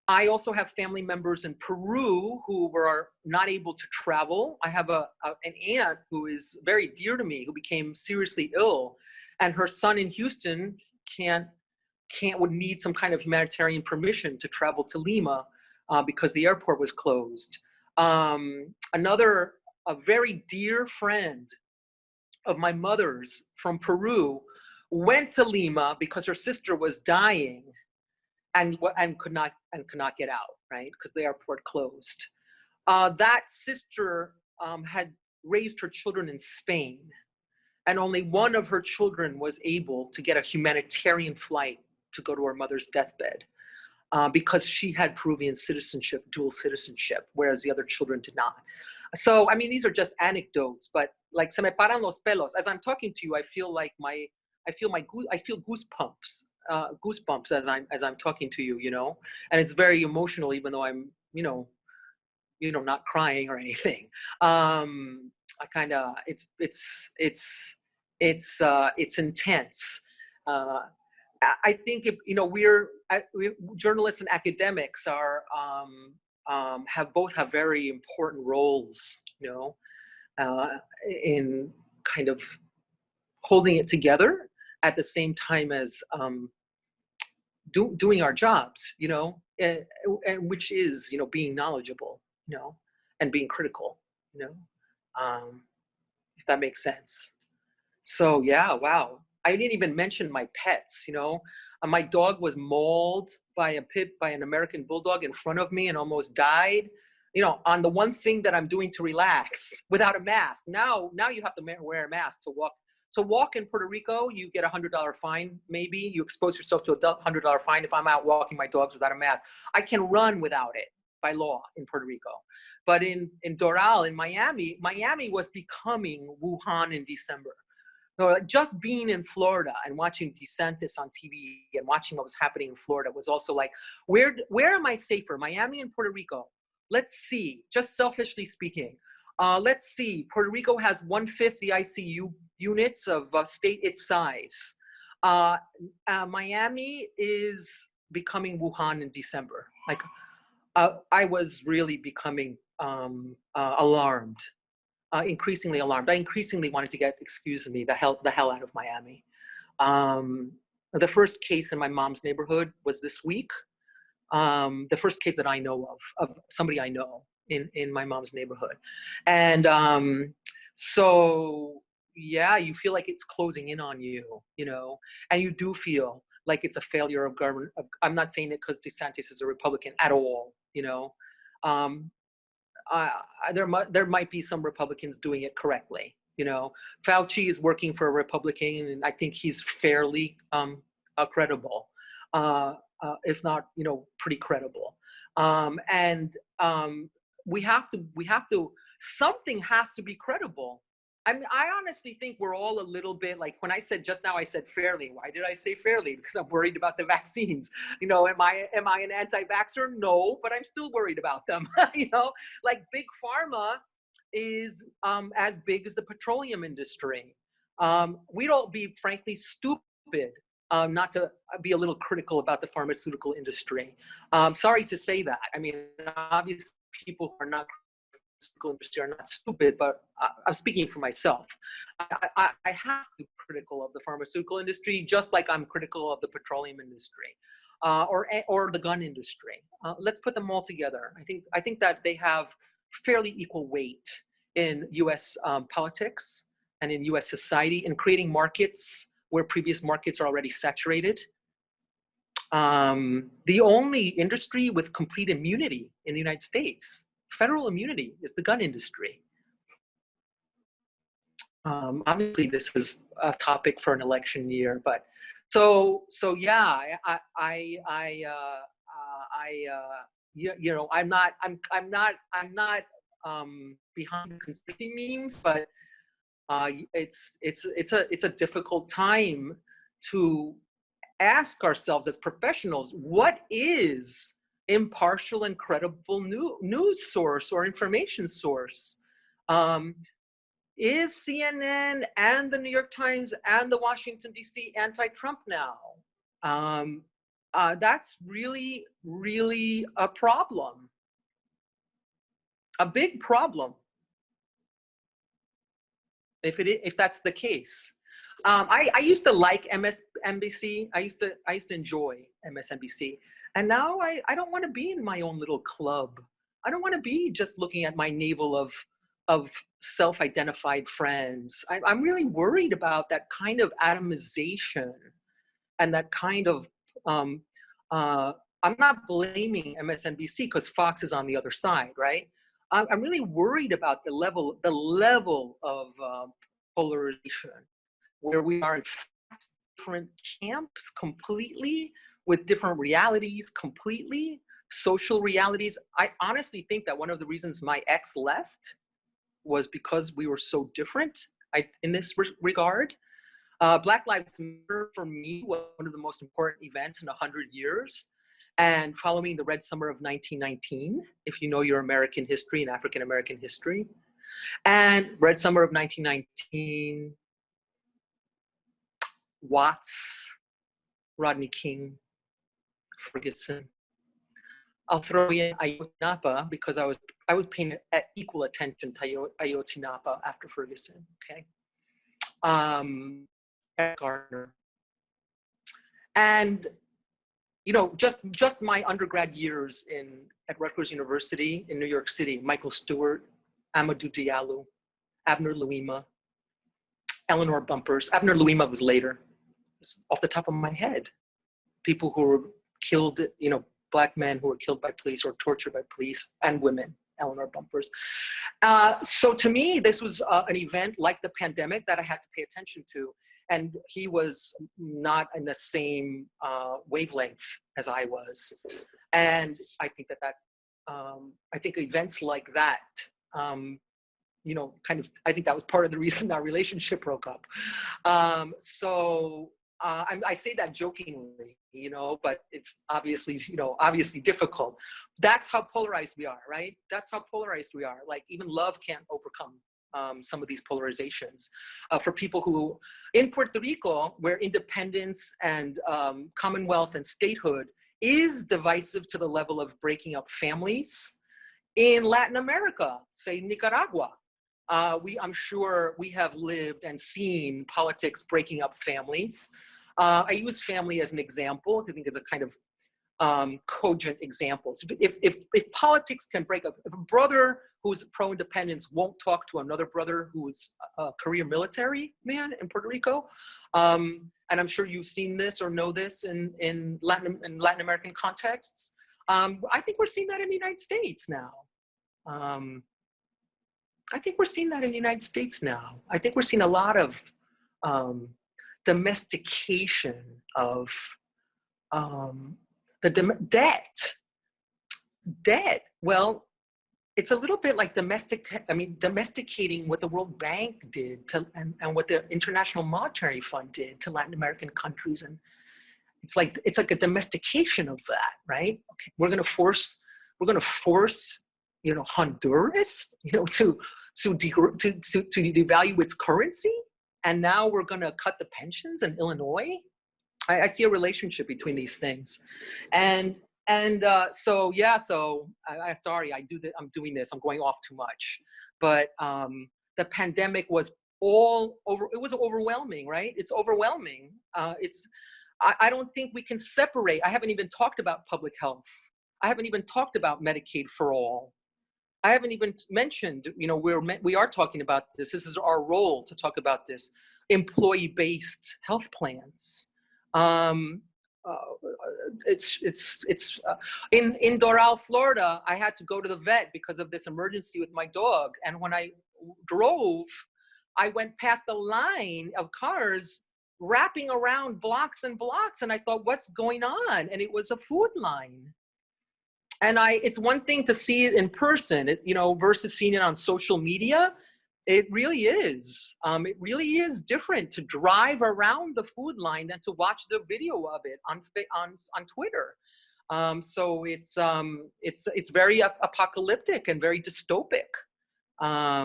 I also have family members in Peru who were not able to travel. I have an aunt who is very dear to me, who became seriously ill, and her son in Houston would need some kind of humanitarian permission to travel to Lima because the airport was closed. A very dear friend of my mother's from Peru went to Lima because her sister was dying and could not get out, right? Because the airport closed. That sister had raised her children in Spain, and only one of her children was able to get a humanitarian flight to go to her mother's deathbed because she had Peruvian citizenship, dual citizenship, whereas the other children did not. So, I mean, these are just anecdotes, but like, se me paran los pelos. As I'm talking to you, I feel goosebumps as I'm talking to you, you know, and it's very emotional, even though I'm, you know, not crying or anything. I kind of, it's intense. I think if, you know, we journalists and academics are have very important roles, you know, in kind of holding it together at the same time as doing our jobs, you know, and which is, you know, being knowledgeable, you know, and being critical, you know, if that makes sense. So yeah, wow. I didn't even mention my pets, you know. My dog was mauled by an American bulldog in front of me and almost died. You know, on the one thing that I'm doing to relax without a mask. Now you have to wear a mask to walk. So walk in Puerto Rico, you get $100 fine, maybe. You expose yourself to a $100 fine if I'm out walking my dogs without a mask. I can run without it by law in Puerto Rico. But in Doral, in Miami was becoming Wuhan in December. So like just being in Florida and watching DeSantis on TV and watching what was happening in Florida was also like, where am I safer, Miami and Puerto Rico? Let's see, just selfishly speaking. Let's see, Puerto Rico has 1/5 the ICU units of state its size. Miami is becoming Wuhan in December. Like, I was really becoming alarmed. Increasingly alarmed. I increasingly wanted to get, excuse me, the hell out of Miami. The first case in my mom's neighborhood was this week. The first case that I know of somebody I know in my mom's neighborhood. And so, yeah, you feel like it's closing in on you, you know, and you do feel like it's a failure of government. I'm not saying it because DeSantis is a Republican at all, you know. There might be some Republicans doing it correctly. You know, Fauci is working for a Republican, and I think he's fairly credible, if not, you know, pretty credible. We have to. Something has to be credible. I mean, I honestly think we're all a little bit like, when I said just now, I said fairly. Why did I say fairly? Because I'm worried about the vaccines. You know, am I an anti-vaxxer? No, but I'm still worried about them. You know, like big pharma is as big as the petroleum industry. We'd all be frankly stupid not to be a little critical about the pharmaceutical industry. Sorry to say that. I mean, obviously people who are not industry are not stupid, but I'm speaking for myself. I have to be critical of the pharmaceutical industry, just like I'm critical of the petroleum industry, or the gun industry. Let's put them all together. I think that they have fairly equal weight in U.S. Politics and in U.S. society, in creating markets where previous markets are already saturated. The only industry with complete immunity in the United States, federal immunity, is the gun industry. Obviously, this is a topic for an election year, but so yeah, you know, I'm not behind the conspiracy memes, but it's a difficult time to ask ourselves as professionals, what is impartial and credible news source or information source? Is CNN and the New York Times and the Washington, D.C. anti-Trump now? That's really, really a problem. A big problem, if that's the case. I used to like MSNBC. I used to enjoy MSNBC, and now I don't want to be in my own little club. I don't want to be just looking at my navel of self-identified friends. I'm really worried about that kind of atomization and that kind of. I'm not blaming MSNBC because Fox is on the other side, right? I'm really worried about the level of polarization, where we are in different camps completely, with different realities completely, social realities. I honestly think that one of the reasons my ex left was because we were so different in this regard. Black Lives Matter for me was one of the most important events in 100 years. And following the Red Summer of 1919, if you know your American history and African American history, and Red Summer of 1919, Watts, Rodney King, Ferguson. I'll throw in Ayotzinapa because I was paying equal attention to Ayotzinapa after Ferguson. Okay, Gardner, and just my undergrad years at Rutgers University in New York City, Michael Stewart, Amadou Diallo, Abner Louima, Eleanor Bumpurs. Abner Louima was later. It's off the top of my head. People who were killed, Black men who were killed by police or tortured by police, and women, Eleanor Bumpurs. So to me, this was an event like the pandemic that I had to pay attention to. And he was not in the same wavelength as I was. And I think I think events like that, I think that was part of the reason our relationship broke up. I say that jokingly, but it's obviously difficult. That's how polarized we are, right? That's how polarized we are. Like even love can't overcome some of these polarizations. For people who, in Puerto Rico, where independence and commonwealth and statehood is divisive to the level of breaking up families, in Latin America, say Nicaragua, I'm sure we have lived and seen politics breaking up families. I use family as an example. I think it's a kind of cogent example. So if politics can break up, if a brother who's pro-independence won't talk to another brother who's a career military man in Puerto Rico, and I'm sure you've seen this or know this in Latin American contexts, I think we're seeing that in the United States now. I think we're seeing that in the United States now. I think we're seeing a lot of domestication of debt. Well, it's a little bit like domesticating what the World Bank did and what the International Monetary Fund did to Latin American countries. And it's like a domestication of that, right? Okay, we're gonna force Honduras, to devalue its currency, and now we're going to cut the pensions in Illinois. I see a relationship between these things, sorry, I'm doing this. I'm going off too much, but the pandemic was all over. It was overwhelming, right? It's overwhelming. I don't think we can separate. I haven't even talked about public health. I haven't even talked about Medicaid for all. I haven't even mentioned, we are talking about this. This is our role to talk about this. Employee-based health plans. In Doral, Florida, I had to go to the vet because of this emergency with my dog. And when I drove, I went past a line of cars wrapping around blocks and blocks. And I thought, what's going on? And it was a food line. And it's one thing to see it in person, versus seeing it on social media. It really is. It really is different to drive around the food line than to watch the video of it on Twitter. So it's very apocalyptic and very dystopic. I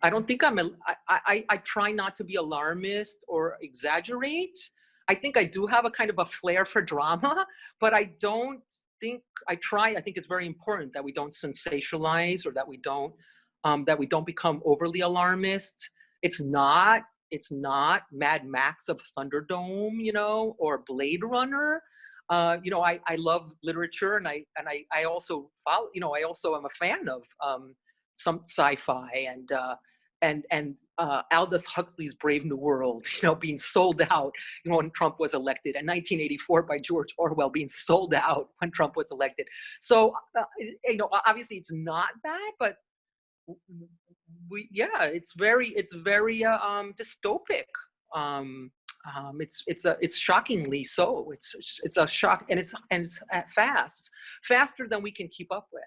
don't think I try not to be alarmist or exaggerate. I think I do have a kind of a flair for drama, but I think it's very important that we don't sensationalize or that we don't become overly alarmist. It's not Mad Max of Thunderdome, or Blade Runner. I love literature, and I also follow, I also am a fan of some sci-fi and Aldous Huxley's Brave New World, being sold out, when Trump was elected, and 1984 by George Orwell being sold out when Trump was elected. So, obviously it's not that, but it's very dystopic. It's shockingly so. It's a shock, and it's faster than we can keep up with.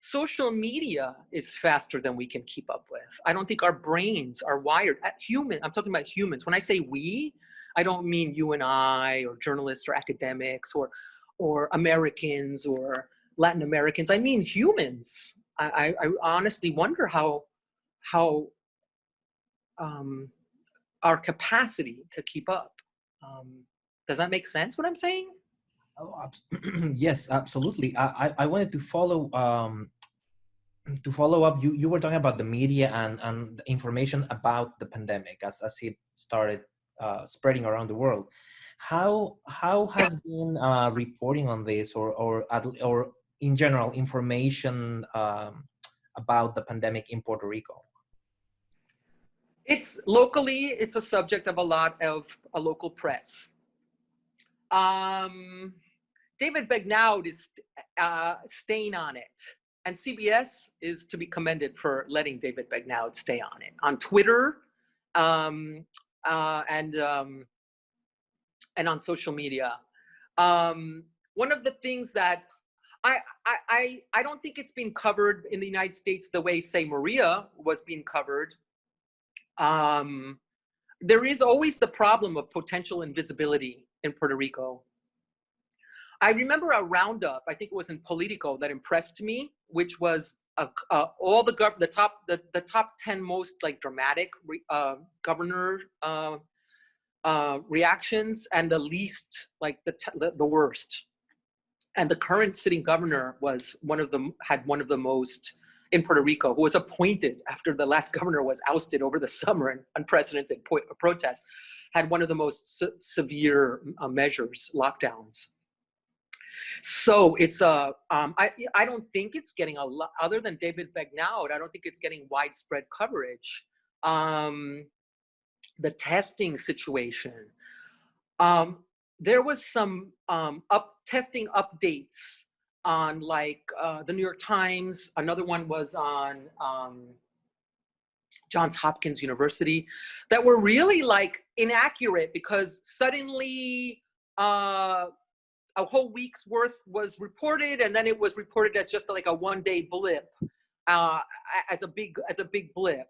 Social media is faster than we can keep up with. I don't think our brains are wired. I'm talking about humans. When I say we, I don't mean you and I, or journalists, or academics, or Americans, or Latin Americans. I mean humans. I honestly wonder how our capacity to keep up. Does that make sense, what I'm saying? Oh, yes, absolutely. I wanted to follow up. You were talking about the media and the information about the pandemic as it started spreading around the world. How has been reporting on this, or in general information about the pandemic in Puerto Rico? It's locally, it's a subject of a lot of a local press. David Begnaud is staying on it. And CBS is to be commended for letting David Begnaud stay on it. On Twitter and on social media. One of the things that I don't think it's been covered in the United States the way, say, Maria was being covered. There is always the problem of potential invisibility in Puerto Rico. I remember a roundup, I think it was in Politico, that impressed me, which was all the top 10 most like dramatic governor reactions, and the least like the worst. And the current sitting governor was had one of the most in Puerto Rico, who was appointed after the last governor was ousted over the summer in unprecedented protests, had one of the most severe measures, lockdowns. So it's I don't think it's getting a lot, other than David Begnaud, I don't think it's getting widespread coverage. The testing situation. There was some testing updates on like the New York Times. Another one was on Johns Hopkins University, that were really like inaccurate, because suddenly a whole week's worth was reported, and then it was reported as just like a one-day blip, as a big blip.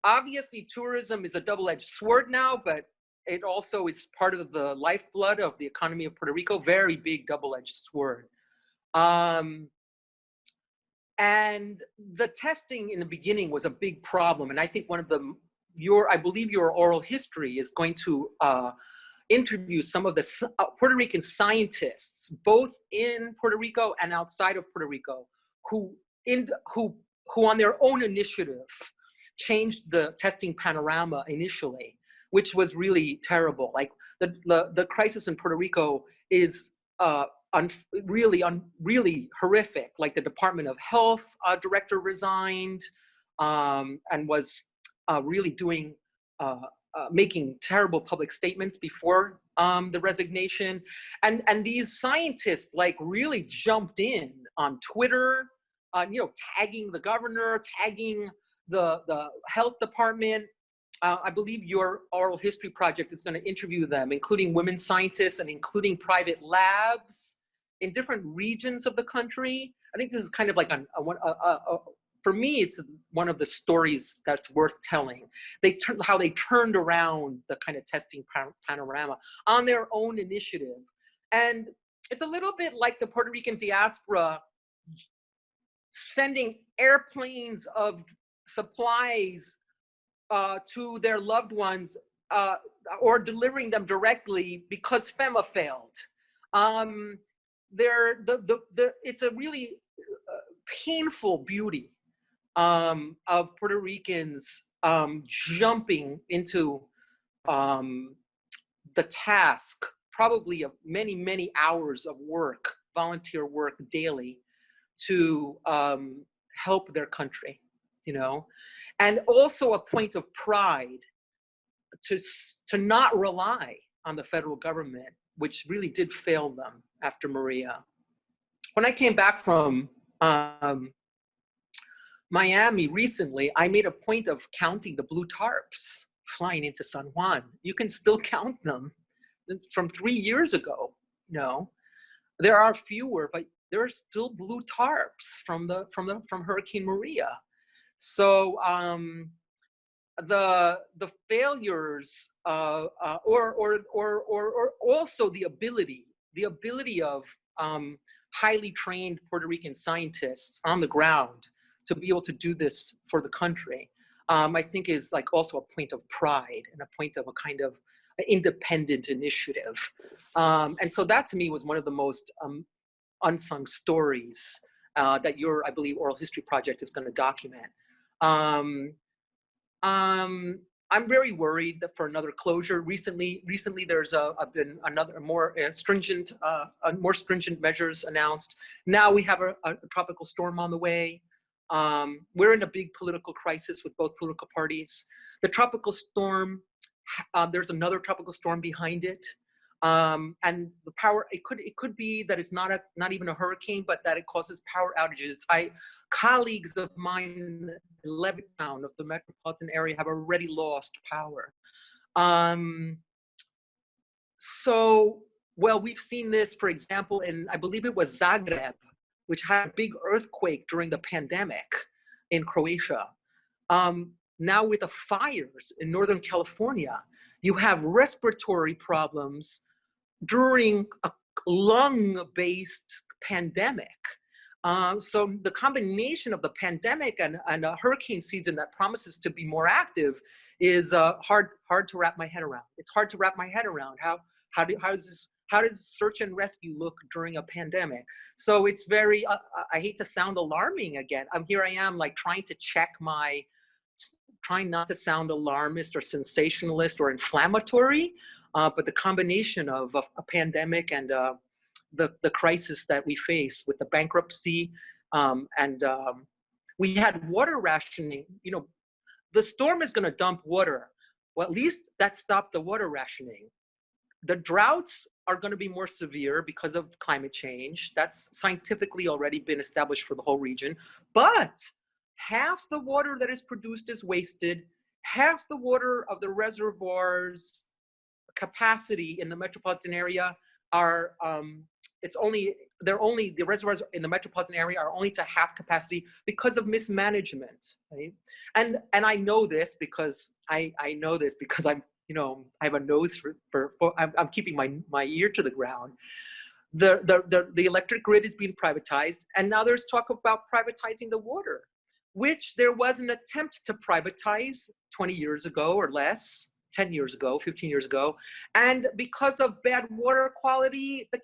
Obviously, tourism is a double-edged sword now, but it also is part of the lifeblood of the economy of Puerto Rico. Very big double-edged sword. And the testing in the beginning was a big problem, and I think one of I believe your oral history is going to interview some of the Puerto Rican scientists, both in Puerto Rico and outside of Puerto Rico, who on their own initiative changed the testing panorama initially, which was really terrible. Like the crisis in Puerto Rico is really horrific. Like the Department of Health director resigned, and was really doing making terrible public statements before the resignation, and these scientists like really jumped in on Twitter, tagging the governor, tagging the health department. I believe your oral history project is going to interview them, including women scientists and including private labs in different regions of the country. I think this is kind of like for me, it's one of the stories that's worth telling. How they turned around the kind of testing panorama on their own initiative. And it's a little bit like the Puerto Rican diaspora sending airplanes of supplies to their loved ones, or delivering them directly because FEMA failed. It's a really painful beauty of Puerto Ricans jumping into the task, probably of many, many hours of work, volunteer work daily, to help their country, and also a point of pride to not rely on the federal government, which really did fail them after Maria. When I came back from Miami recently, I made a point of counting the blue tarps flying into San Juan. You can still count them from 3 years ago. There are fewer, but there are still blue tarps from Hurricane Maria. So the failures, or also the ability of highly trained Puerto Rican scientists on the ground to be able to do this for the country, I think is like also a point of pride and a point of a kind of independent initiative. And so that to me was one of the most unsung stories that your, I believe, oral history project is going to document. I I'm very worried that for another closure. Recently, there's been another more stringent measures announced. Now we have a tropical storm on the way. We're in a big political crisis with both political parties. The tropical storm, there's another tropical storm behind it. And the power, it could be that it's not even a hurricane, but that it causes power outages. Colleagues of mine in Levittown of the metropolitan area have already lost power. So, well, we've seen this, for example, in, I believe it was Zagreb, which had a big earthquake during the pandemic in Croatia. Now with the fires in Northern California, you have respiratory problems during a lung-based pandemic. So the combination of the pandemic and a hurricane season that promises to be more active is hard to wrap my head around. It's hard to wrap my head around how does search and rescue look during a pandemic? So it's very, I hate to sound alarming again. Here I am, like trying to check trying not to sound alarmist or sensationalist or inflammatory, but the combination of a pandemic and the crisis that we face with the bankruptcy, and we had water rationing. You know, the storm is going to dump water. Well, at least that stopped the water rationing. The droughts are going to be more severe because of climate change. That's scientifically already been established for the whole region. But half the water that is produced is wasted. Half the water of the reservoirs capacity in the metropolitan area are the reservoirs in the metropolitan area are only to half capacity because of mismanagement, right? And I know this because I know this because I'm, you know, I have a nose for I'm keeping my ear to the ground. The electric grid is being privatized, and now there's talk about privatizing the water, which there was an attempt to privatize 20 years ago or less, 10 years ago, 15 years ago. And because of bad water quality, the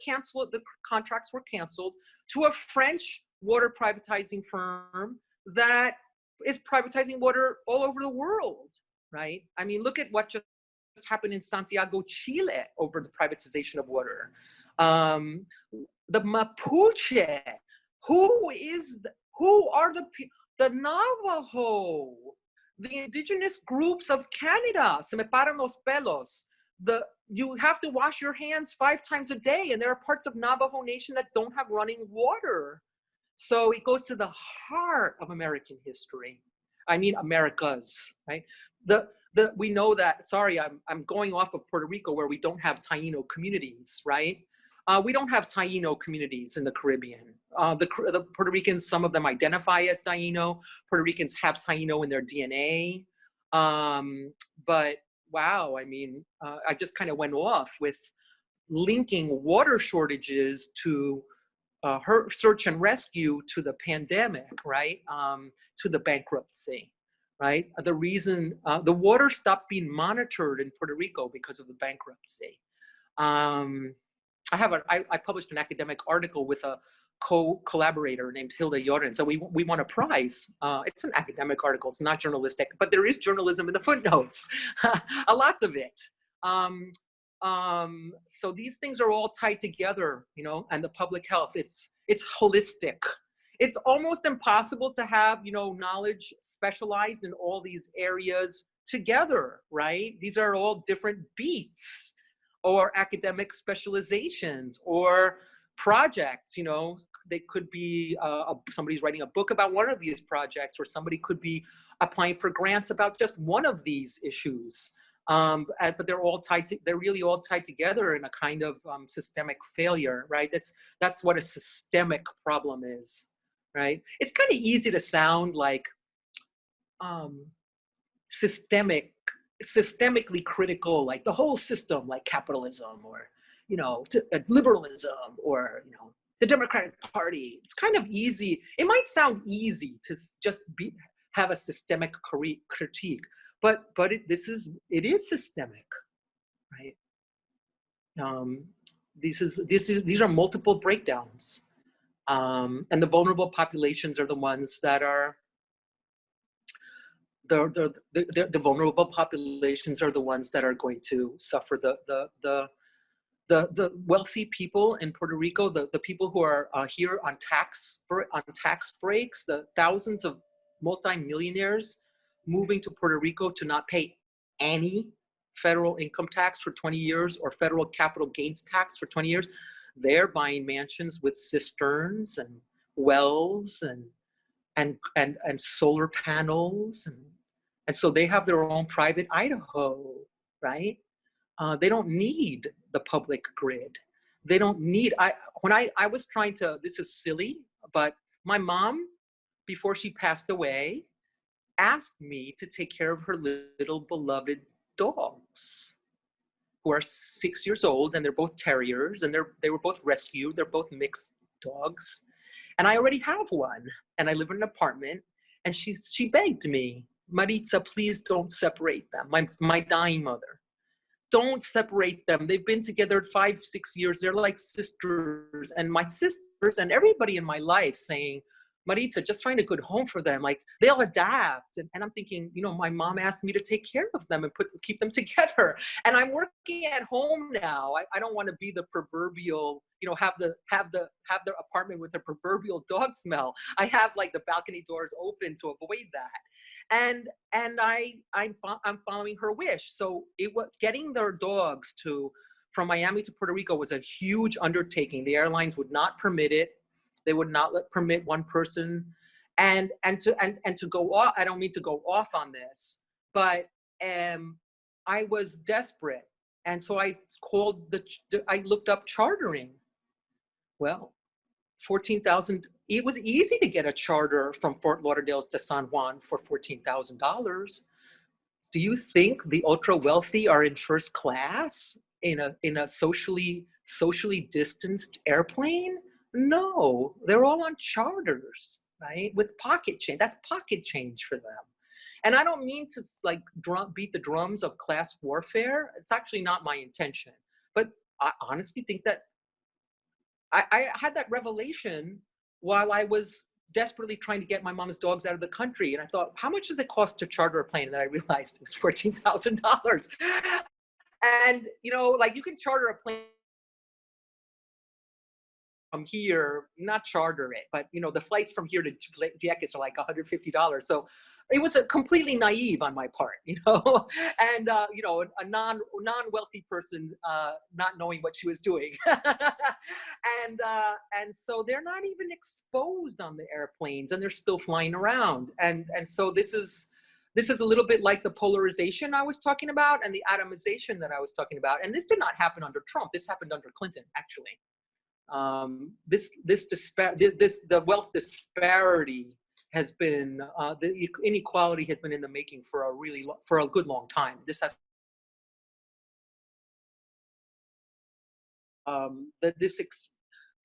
contracts were canceled to a French water privatizing firm that is privatizing water all over the world, right? I mean, look at what just happened in Santiago, Chile over the privatization of water. The Mapuche, who are the Navajo, the indigenous groups of Canada, se me paran los pelos. You have to wash your hands 5 times a day, and there are parts of Navajo Nation that don't have running water. So it goes to the heart of American history. I mean, America's, right? We know that, sorry, I'm going off of Puerto Rico where we don't have Taino communities, right? We don't have Taino communities in the Caribbean. The Puerto Ricans, some of them identify as Taino. Puerto Ricans have Taino in their DNA. But wow, I mean, I just kind of went off with linking water shortages to search and rescue to the pandemic, right? To the bankruptcy, right? The reason the water stopped being monitored in Puerto Rico because of the bankruptcy. I published an academic article with a collaborator named Hilda Jordan. So we won a prize. It's an academic article. It's not journalistic, but there is journalism in the footnotes, lots of it. So these things are all tied together, you know, and the public health, it's holistic. It's almost impossible to have, you know, knowledge specialized in all these areas together, right? These are all different beats or academic specializations or projects, you know. They could be, somebody's writing a book about one of these projects, or somebody could be applying for grants about just one of these issues. But they're all they're really all tied together in a kind of systemic failure, right? That's what a systemic problem is, right? It's kind of easy to sound like systemically critical, like the whole system, like capitalism, or, you know, liberalism, or, you know, the Democratic Party. It's kind of easy. It might sound easy to just have a systemic critique, but it is systemic, right? These are multiple breakdowns, and the vulnerable populations are the ones that are the vulnerable populations are the ones that are going to suffer. The wealthy people in Puerto Rico, the people who are here on tax breaks, the thousands of multimillionaires moving to Puerto Rico to not pay any federal income tax for 20 years or federal capital gains tax for 20 years, they're buying mansions with cisterns and wells and solar panels, and so they have their own private Idaho, right? They don't need the public grid. They don't need, when I was trying to, this is silly, but my mom, before she passed away, asked me to take care of her little beloved dogs, who are 6 years old, and they're both terriers, and they were both rescued. They're both mixed dogs. And I already have one, and I live in an apartment, and she begged me, Maritza, please don't separate them. My dying mother. Don't separate them. They've been together 5-6 years. They're like sisters. And my sisters and everybody in my life saying, Maritza, just find a good home for them. Like, they'll adapt. And I'm thinking, you know, my mom asked me to take care of them and keep them together. And I'm working at home now. I don't want to be the proverbial, you know, have the apartment with the proverbial dog smell. I have like the balcony doors open to avoid that. And I'm following her wish. So it was getting their dogs from Miami to Puerto Rico was a huge undertaking. The airlines would not permit it. They would not permit one person. And to go off, I don't mean to go off on this, but I was desperate. And so I looked up chartering. Well, 14,000. It was easy to get a charter from Fort Lauderdale to San Juan for $14,000. Do you think the ultra wealthy are in first class in a socially distanced airplane? No, they're all on charters, right? With pocket change. That's pocket change for them. And I don't mean to like beat the drums of class warfare. It's actually not my intention. But I honestly think that I had that revelation while I was desperately trying to get my mom's dogs out of the country. And I thought, how much does it cost to charter a plane? And then I realized it was $14,000. And, you know, like you can charter a plane from here, not charter it, but, you know, the flights from here to Vieques are like $150. So it was a completely naive on my part, you know, and, you know, a non-wealthy person not knowing what she was doing. And so they're not even exposed on the airplanes and they're still flying around. And so this is a little bit like the polarization I was talking about and the atomization that I was talking about. And this did not happen under Trump. This happened under Clinton, actually. The wealth disparity has been, the inequality has been in the making for a good long time. This has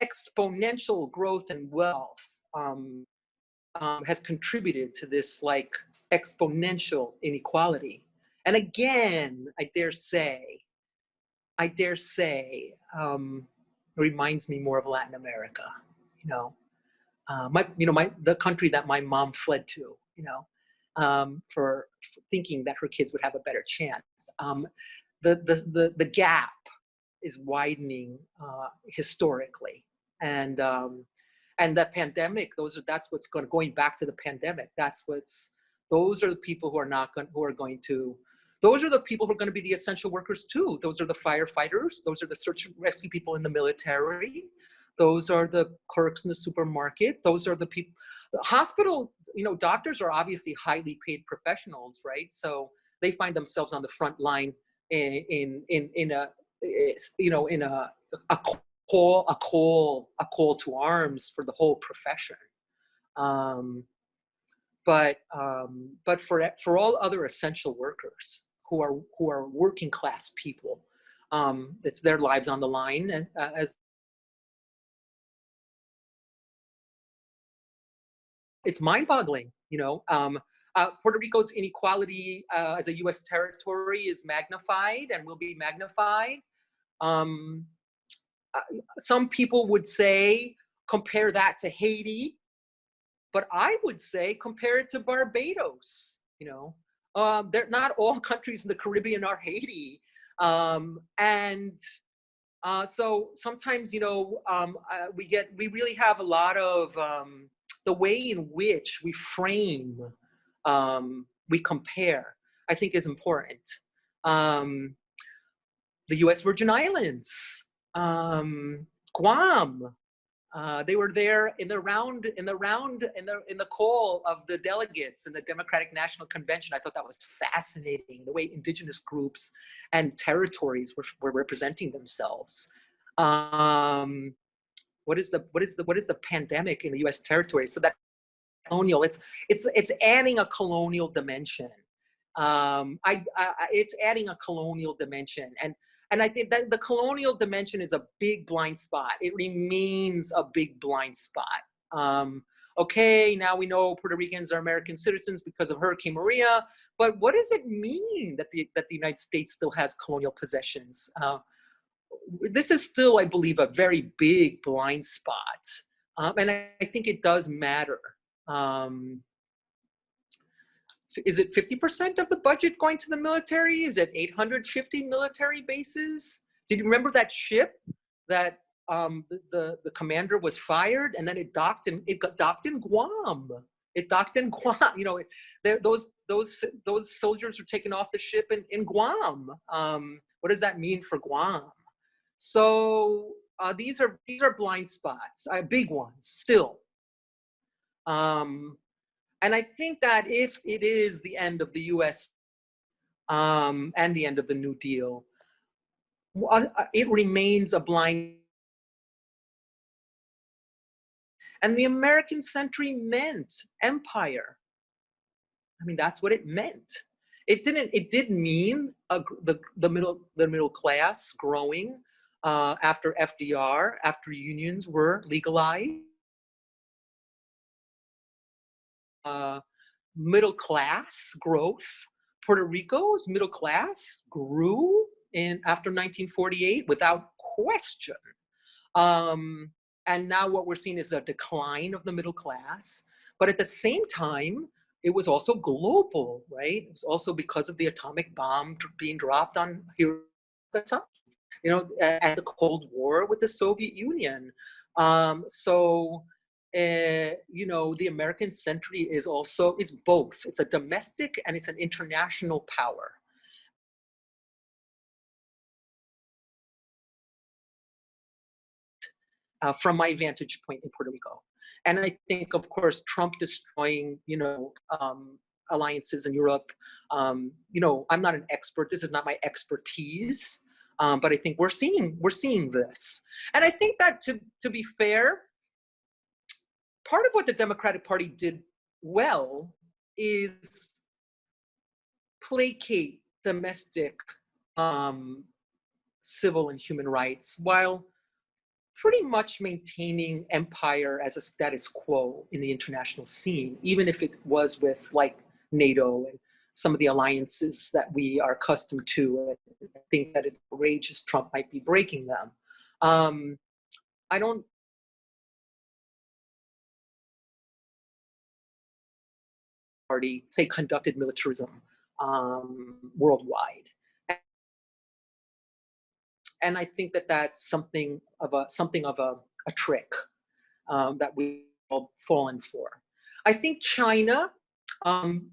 exponential growth and wealth has contributed to this like exponential inequality. And again, I dare say, reminds me more of Latin America, you know. The country that my mom fled to, you know, for thinking that her kids would have a better chance. The gap is widening historically, and the pandemic. That's what's going back to the pandemic. Those are the people who those are the people who are going to be the essential workers too. Those are the firefighters. Those are the search and rescue people in the military. Those are the clerks in the supermarket. Those are the people. The hospital, you know, doctors are obviously highly paid professionals, right? So they find themselves on the front line in a call to arms for the whole profession. But for all other essential workers who are working class people, it's their lives on the line as. It's mind-boggling, you know. Puerto Rico's inequality as a U.S. territory is magnified and will be magnified. Some people would say compare that to Haiti, but I would say compare it to Barbados. you know. They're not all countries in the Caribbean are Haiti. So sometimes, you know, we really have a lot of, the way in which we frame, we compare, I think is important. The US Virgin Islands, Guam, they were there in the call of the delegates in the Democratic National Convention. I thought that was fascinating, the way indigenous groups and territories were representing themselves. What is the pandemic in the U.S. territory? So that colonial, it's adding a colonial dimension. It's adding a colonial dimension, and I think that the colonial dimension is a big blind spot. It remains a big blind spot. Okay, now we know Puerto Ricans are American citizens because of Hurricane Maria, but what does it mean that the United States still has colonial possessions? This is still, I believe, a very big blind spot, and I think it does matter. Is it 50% of the budget going to the military? Is it 850 military bases? Did you remember that ship that the commander was fired and then it docked in Guam? It docked in Guam. You know, those soldiers were taken off the ship in Guam. What does that mean for Guam? So these are blind spots, big ones still. And I think that if it is the end of the U.S. And the end of the New Deal, it remains a blind. And the American century meant empire. I mean, that's what it meant. It didn't mean the middle class growing after FDR, after unions were legalized. Middle class growth. Puerto Rico's middle class grew after 1948 without question. And now what we're seeing is a decline of the middle class. But at the same time, it was also global, right? It was also because of the atomic bomb being dropped on Hiroshima, you know, and the Cold War with the Soviet Union. You know, the American century is both. It's a domestic and it's an international power. From my vantage point in Puerto Rico. And I think, of course, Trump destroying, you know, alliances in Europe. You know, I'm not an expert. This is not my expertise. But I think we're seeing this. And I think that to be fair, part of what the Democratic Party did well is placate domestic civil and human rights while pretty much maintaining empire as a status quo in the international scene, even if it was with like NATO and some of the alliances that we are accustomed to. I think that it's outrageous Trump might be breaking them. I don't party, say, conducted militarism worldwide. And I think that that's something of a trick that we've all fallen for. I think China,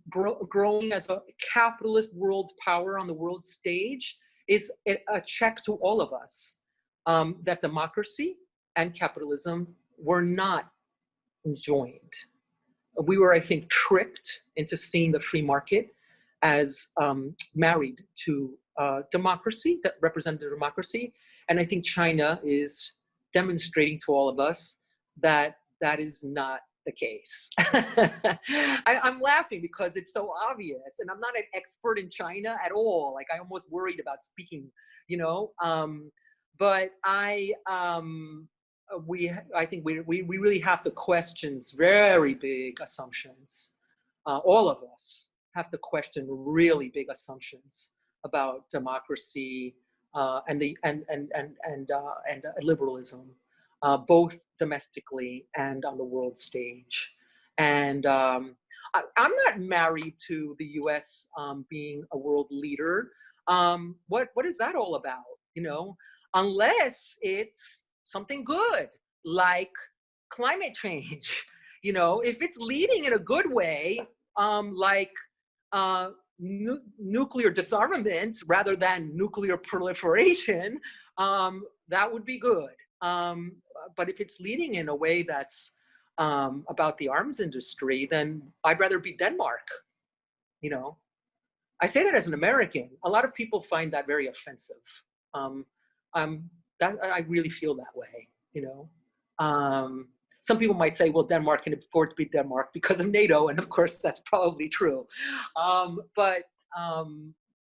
growing as a capitalist world power on the world stage, is a check to all of us that democracy and capitalism were not enjoined. We were, I think, tricked into seeing the free market as married to democracy, that represented democracy. And I think China is demonstrating to all of us that that is not the case. I'm laughing because it's so obvious, and I'm not an expert in China at all. Like, I almost worried about speaking, you know, but I think we really have to question very big assumptions. All of us have to question really big assumptions about democracy and liberalism, both domestically and on the world stage. And I'm not married to the U.S. Being a world leader. What is that all about? You know, unless it's something good like climate change. You know, if it's leading in a good way, like nuclear disarmament rather than nuclear proliferation, that would be good. But if it's leading in a way that's about the arms industry, then I'd rather be Denmark. You know, I say that as an American. A lot of people find that very offensive. Um, that I really feel that way. You know, some people might say, well, Denmark can afford to be Denmark because of NATO, and of course that's probably true. But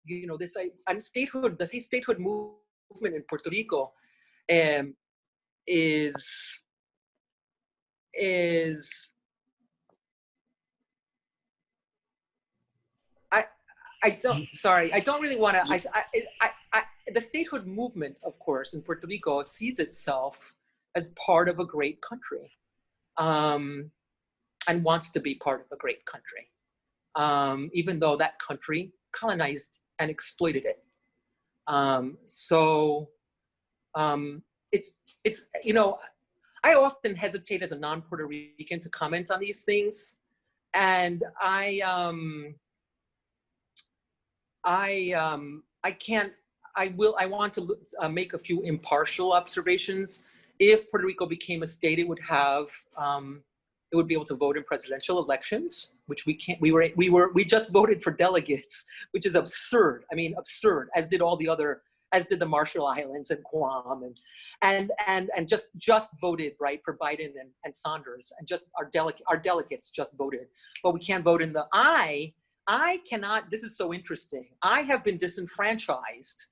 you know, this and statehood, the statehood movement in Puerto Rico is I don't really want to. The statehood movement, of course, in Puerto Rico sees itself as part of a great country, and wants to be part of a great country, even though that country colonized and exploited it. It's you know, I often hesitate as a non-Puerto Rican to comment on these things, and I can't. I want to make a few impartial observations. If Puerto Rico became a state, it would have. It would be able to vote in presidential elections, which we can't. We just voted for delegates, which is absurd. I mean, absurd. As did all the other. As did the Marshall Islands and Guam, and just voted, right, for Biden and Sanders, and just our delegates just voted, but we can't vote in the I cannot. This is so interesting. I have been disenfranchised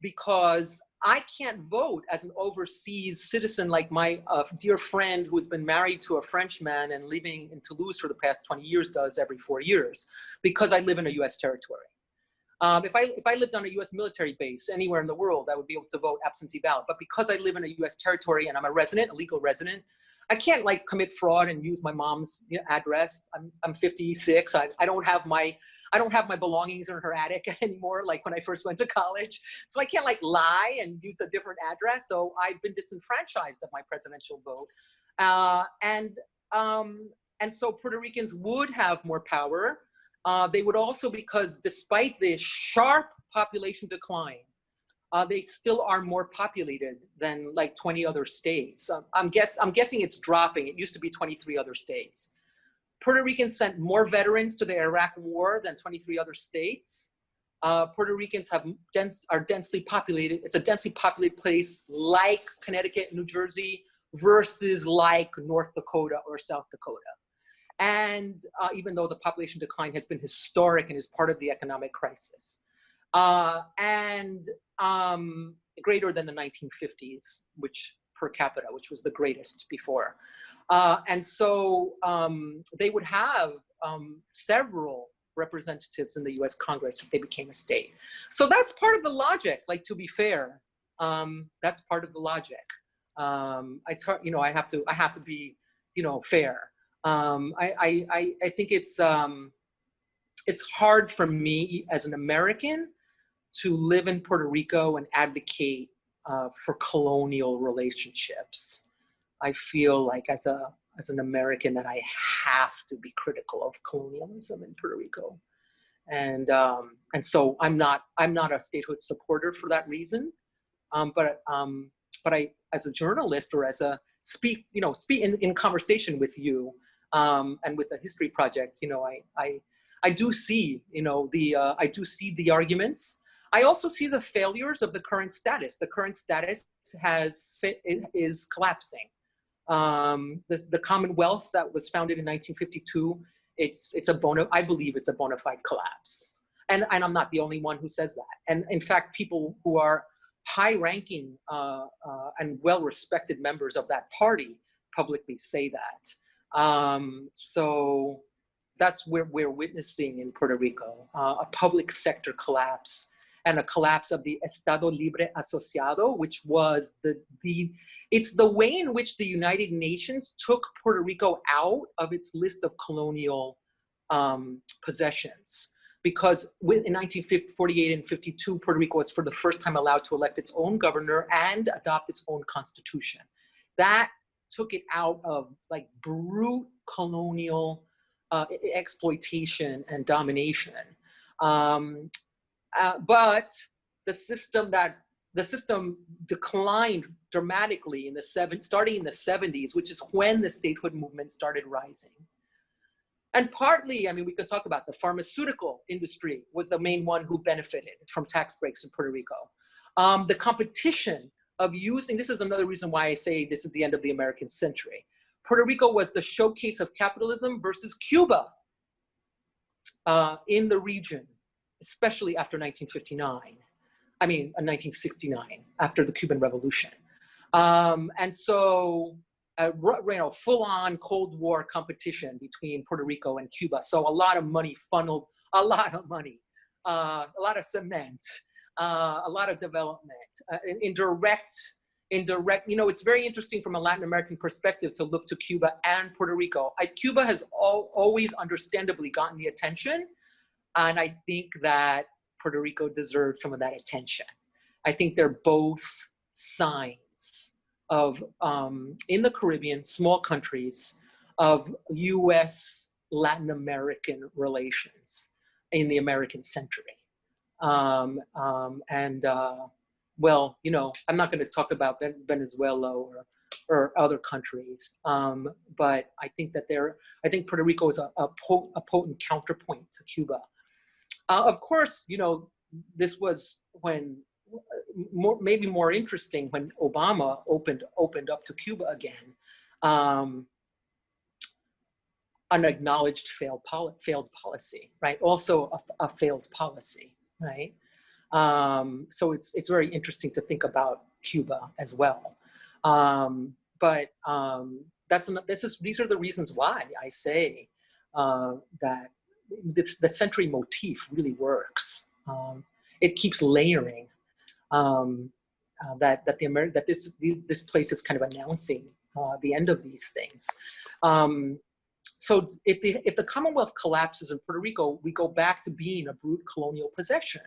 because I can't vote as an overseas citizen like my dear friend who has been married to a Frenchman and living in Toulouse for the past 20 years does every 4 years, because I live in a U.S. territory. If I lived on a U.S. military base anywhere in the world, I would be able to vote absentee ballot. But because I live in a U.S. territory and I'm a resident, a legal resident, I can't like commit fraud and use my mom's address. I'm 56. I don't have my belongings in her attic anymore, like when I first went to college. So I can't like lie and use a different address. So I've been disenfranchised of my presidential vote. And so Puerto Ricans would have more power. They would also, because despite the sharp population decline, they still are more populated than like 20 other states. I'm guessing it's dropping. It used to be 23 other states. Puerto Ricans sent more veterans to the Iraq War than 23 other states. Puerto Ricans are densely populated. It's a densely populated place like Connecticut, New Jersey, versus like North Dakota or South Dakota. And even though the population decline has been historic and is part of the economic crisis, and greater than the 1950s, which per capita, which was the greatest before. And so they would have several representatives in the US Congress if they became a state. So that's part of the logic, like, to be fair, that's part of the logic. I have to be, fair. I think it's hard for me as an American to live in Puerto Rico and advocate for colonial relationships. I feel like as an American that I have to be critical of colonialism in Puerto Rico, and so I'm not a statehood supporter for that reason. But I, as a journalist or as a speak in conversation with you and with the History Project, I do see I do see the arguments. I also see the failures of the current status. The current status is collapsing. The Commonwealth that was founded in 1952, I believe it's a bona fide collapse. And I'm not the only one who says that. And in fact, people who are high-ranking and well-respected members of that party publicly say that. So that's where we're witnessing in Puerto Rico, a public sector collapse and a collapse of the Estado Libre Asociado, which was it's the way in which the United Nations took Puerto Rico out of its list of colonial possessions. Because in 1948 and 52, Puerto Rico was for the first time allowed to elect its own governor and adopt its own constitution. That took it out of like brute colonial exploitation and domination. But the system declined dramatically starting in the 70s, which is when the statehood movement started rising. And partly, I mean, we could talk about the pharmaceutical industry was the main one who benefited from tax breaks in Puerto Rico. The competition of using, this is another reason why I say this is the end of the American century. Puerto Rico was the showcase of capitalism versus Cuba in the region, especially after 1969, after the Cuban Revolution. And so, full-on Cold War competition between Puerto Rico and Cuba. So a lot of money funneled, a lot of cement, a lot of development, indirect, it's very interesting from a Latin American perspective to look to Cuba and Puerto Rico. Cuba has always understandably gotten the attention, and I think that Puerto Rico deserves some of that attention. I think they're both signs of, in the Caribbean, small countries, of US Latin American relations in the American century. Well, I'm not going to talk about Venezuela or other countries, but I think that Puerto Rico is a potent counterpoint to Cuba. Of course, this was when, maybe more interesting, when Obama opened up to Cuba again, unacknowledged failed policy, right? Also a failed policy, right? So it's very interesting to think about Cuba as well. These are the reasons why I say that the century motif really works. It keeps layering. That this place is kind of announcing the end of these things. So if the Commonwealth collapses in Puerto Rico, we go back to being a brute colonial possession.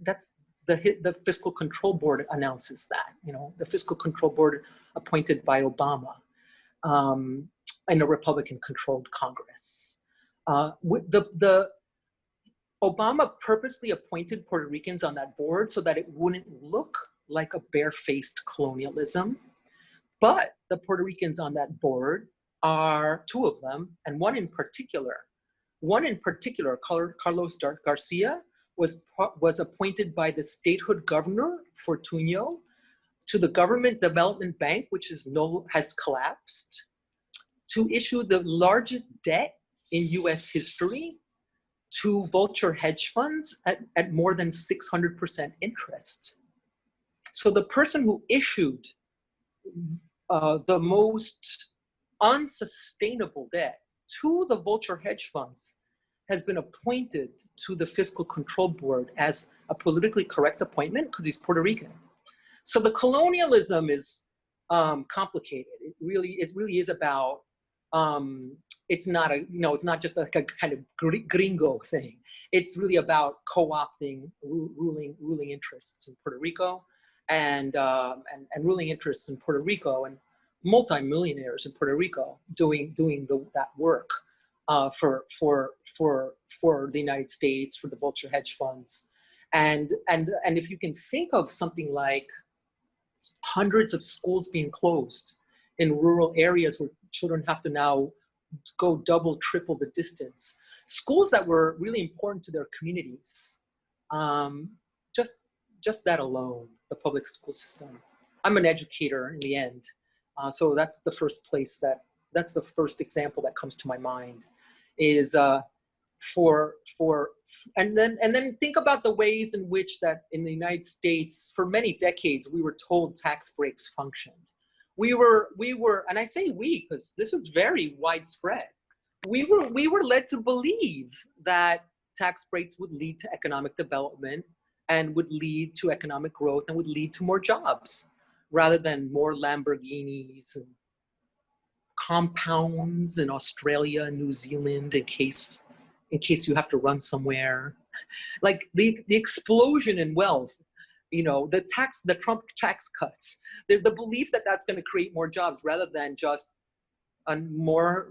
That's the Fiscal Control Board announces that. The Fiscal Control Board appointed by Obama in a Republican-controlled Congress. Obama purposely appointed Puerto Ricans on that board so that it wouldn't look like a barefaced colonialism. But the Puerto Ricans on that board are two of them, and one in particular, Carlos Garcia, was appointed by the statehood governor, Fortunio, to the Government Development Bank, which has collapsed, to issue the largest debt in US history to vulture hedge funds at more than 600% interest. So the person who issued the most unsustainable debt to the vulture hedge funds has been appointed to the Fiscal Control Board as a politically correct appointment because he's Puerto Rican. So the colonialism is complicated. It really is about, it's not just like a kind of gringo thing. It's really about co-opting ruling interests in Puerto Rico and ruling interests in Puerto Rico and multimillionaires in Puerto Rico doing that work for the United States, for the vulture hedge funds. And if you can think of something like hundreds of schools being closed in rural areas where children have to now go double, triple the distance, schools that were really important to their communities, just that alone, the public school system. I'm an educator in the end, so that's the first example that comes to my mind, is and then think about the ways in which that in the United States for many decades we were told tax breaks functioned. We were, and I say we because this was very widespread. We were led to believe that tax breaks would lead to economic development and would lead to economic growth and would lead to more jobs rather than more Lamborghinis and compounds in Australia and New Zealand in case you have to run somewhere. Like the explosion in wealth, you know, the Trump tax cuts, the belief that that's going to create more jobs rather than just more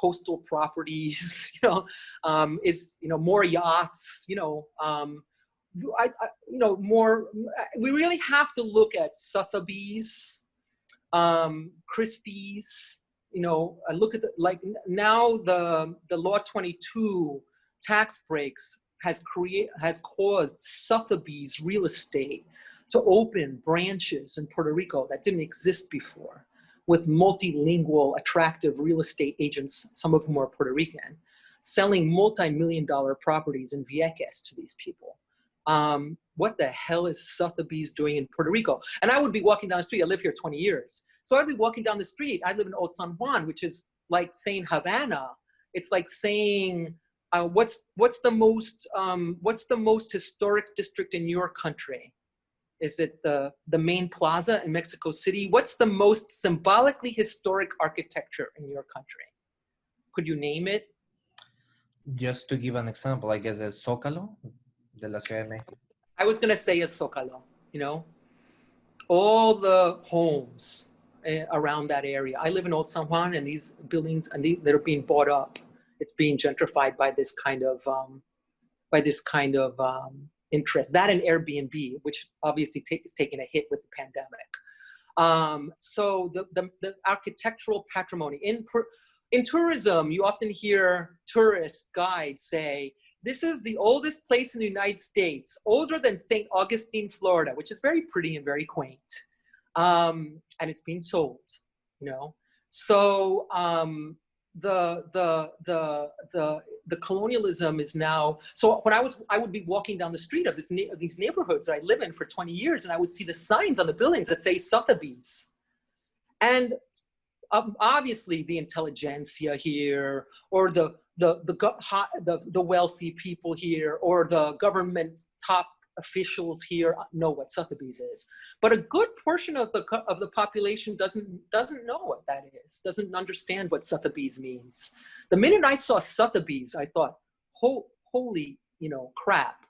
coastal properties, is, more yachts, more. We really have to look at Sotheby's, Christie's. I look at now the Law 22 tax breaks has caused Sotheby's real estate to open branches in Puerto Rico that didn't exist before, with multilingual, attractive real estate agents, some of whom are Puerto Rican, selling multi-million-dollar properties in Vieques to these people. What the hell is Sotheby's doing in Puerto Rico? And I would be walking down the street. I live here 20 years. So I'd be walking down the street. I live in Old San Juan, which is like saying Havana. It's like saying, what's the most historic district in your country? Is it the main plaza in Mexico City? What's the most symbolically historic architecture in your country? Could you name it? Just to give an example, I guess it's Zócalo de la Ciudad de México. I was gonna say it's Zócalo, all the homes around that area. I live in Old San Juan, and these buildings, they're being bought up. It's being gentrified by this kind of interest. That and Airbnb, which obviously is taking a hit with the pandemic. So the architectural patrimony in tourism, you often hear tourist guides say, this is the oldest place in the United States, older than St. Augustine, Florida, which is very pretty and very quaint. And it's being sold, So the colonialism is now. So when I would be walking down the street of these neighborhoods I live in for 20 years, and I would see the signs on the buildings that say Sotheby's, and obviously the intelligentsia here, or the wealthy people here, or the government top officials here know what Sotheby's is. But a good portion of the population doesn't know what that is, doesn't understand what Sotheby's means. The minute I saw Sotheby's, I thought, holy, crap.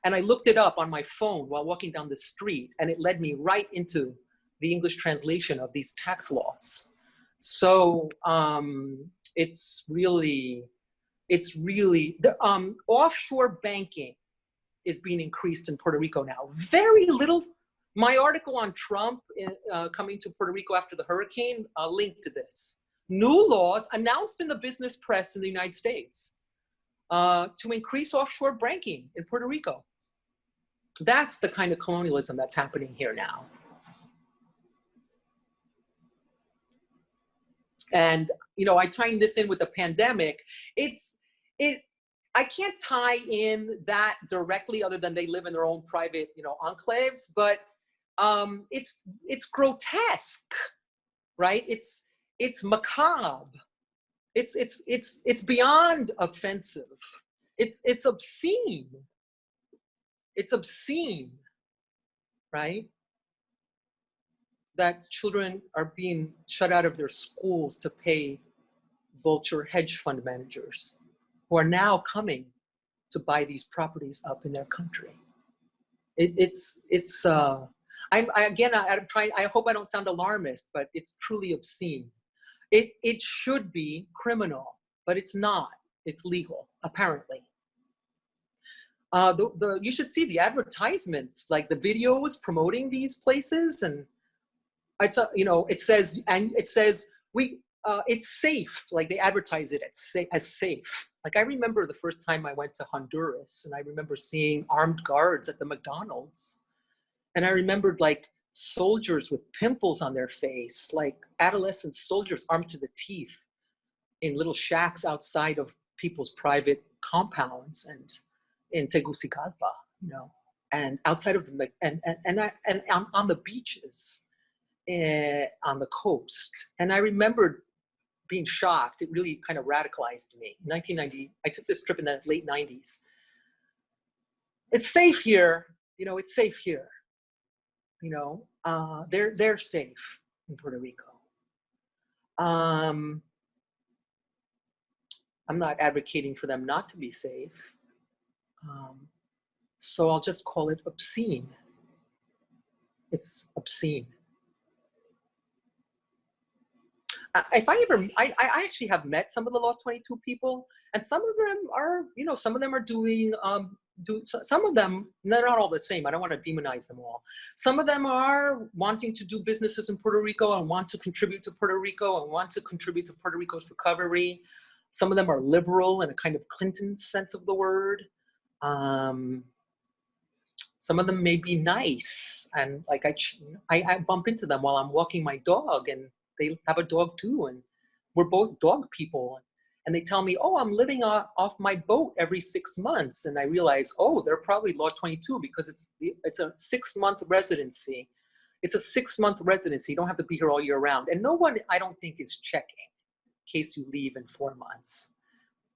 And I looked it up on my phone while walking down the street, and it led me right into the English translation of these tax laws. So it's really the offshore banking is being increased in Puerto Rico now. Very little. My article on Trump coming to Puerto Rico after the hurricane linked to this. New laws announced in the business press in the United States to increase offshore banking in Puerto Rico. That's the kind of colonialism that's happening here now. And, I tie this in with the pandemic. I can't tie in that directly, other than they live in their own private, enclaves, but it's grotesque, right? It's macabre. It's beyond offensive. It's obscene. It's obscene, right? That children are being shut out of their schools to pay vulture hedge fund managers who are now coming to buy these properties up in their country. I hope I don't sound alarmist, but it's truly obscene. It should be criminal, but it's not. It's legal, apparently. You should see the advertisements, like the videos promoting these places, and it says it's safe. Like they advertise it as safe. Like I remember the first time I went to Honduras, and I remember seeing armed guards at the McDonald's, and I remembered like soldiers with pimples on their face, like adolescent soldiers armed to the teeth in little shacks outside of people's private compounds and in Tegucigalpa, and outside of the and on the beaches, on the coast. And I remembered being shocked, it really kind of radicalized me. In 1990, I took this trip in the late 90s. It's safe here, you know, it's safe here. You know, they're safe in Puerto Rico. I'm not advocating for them not to be safe. So I'll just call it obscene. It's obscene. If I actually have met some of the Lost 22 people, and some of them are, you know, some of them are doing, some of them, they're not all the same. I don't want to demonize them all. Some of them are wanting to do businesses in Puerto Rico and want to contribute to Puerto Rico and want to contribute to Puerto Rico's recovery. Some of them are liberal in a kind of Clinton sense of the word. Some of them may be nice, and like I bump into them while I'm walking my dog, and they have a dog too, and we're both dog people. And they tell me, oh, I'm living off my boat every 6 months. And I realize, oh, they're probably Law 22 because it's a 6-month residency. It's a 6-month residency. You don't have to be here all year round. And no one, I don't think, is checking in case you leave in 4 months.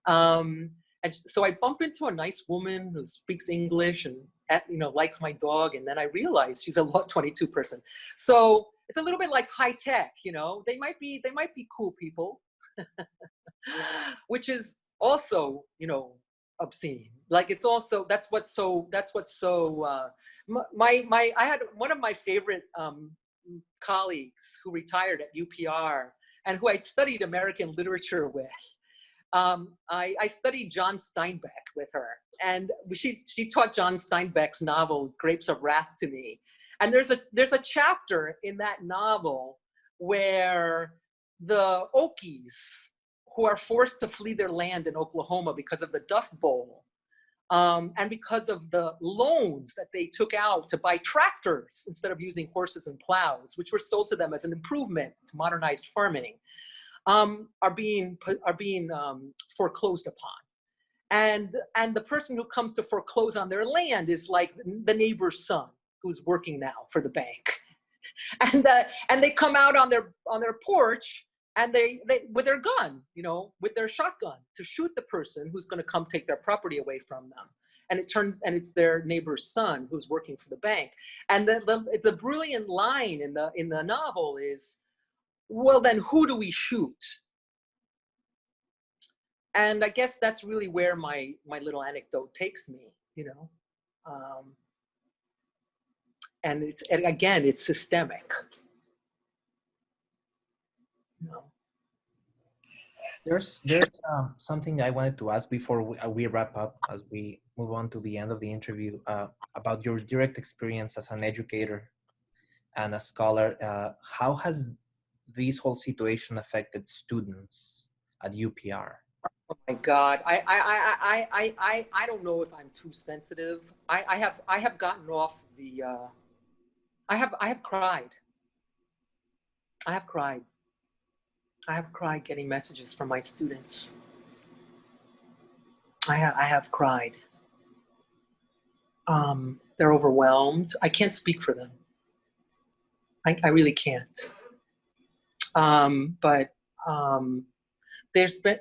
And so I bump into a nice woman who speaks English and, you know, likes my dog. And then I realize she's a Law 22 person. So it's a little bit like high tech, you know, they might be cool people. Which is also, you know, obscene. Like it's also, I had one of my favorite colleagues who retired at UPR and who I studied American literature with. I studied John Steinbeck with her, and she taught John Steinbeck's novel Grapes of Wrath to me. And there's a chapter in that novel where the Okies, who are forced to flee their land in Oklahoma because of the Dust Bowl, and because of the loans that they took out to buy tractors instead of using horses and plows, which were sold to them as an improvement to modernized farming, are being foreclosed upon. And the person who comes to foreclose on their land is like the neighbor's son who's working now for the bank. And they come out on their porch, and they with their gun, you know, with their shotgun to shoot the person who's going to come take their property away from them. And it's their neighbor's son who's working for the bank. And the brilliant line in the novel is, well, then who do we shoot? And I guess that's really where my little anecdote takes me, you know. And it's systemic. No. There's something I wanted to ask before we wrap up, as we move on to the end of the interview, about your direct experience as an educator and a scholar. How has this whole situation affected students at UPR? Oh my God, I don't know if I'm too sensitive. I have gotten off the. I have cried. I have cried. I have cried getting messages from my students. I have cried. They're overwhelmed. I can't speak for them. I really can't. But there's been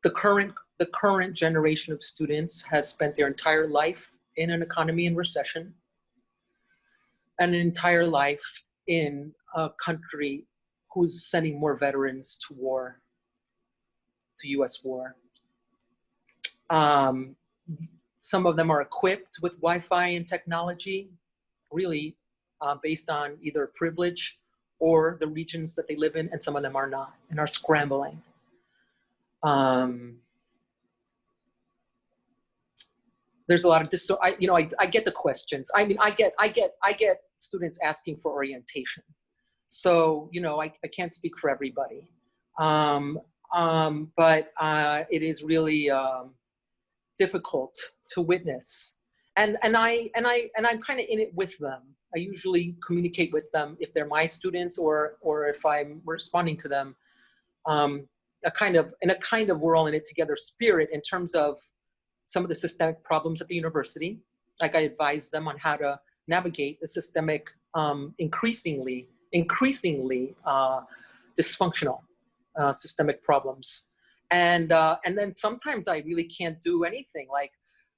the current generation of students has spent their entire life in an economy in recession, and an entire life in a country who's sending more veterans to war, to US war. Some of them are equipped with Wi-Fi and technology, really based on either privilege or the regions that they live in, and some of them are not and are scrambling. There's a lot of this. So I get the questions. I mean, I get students asking for orientation. So, you know, I can't speak for everybody. But it is really difficult to witness. And I'm kind of in it with them. I usually communicate with them if they're my students or if I'm responding to them, in a kind of we're all in it together spirit in terms of some of the systemic problems at the university. Like I advise them on how to navigate the systemic, increasingly dysfunctional systemic problems. And then sometimes I really can't do anything. Like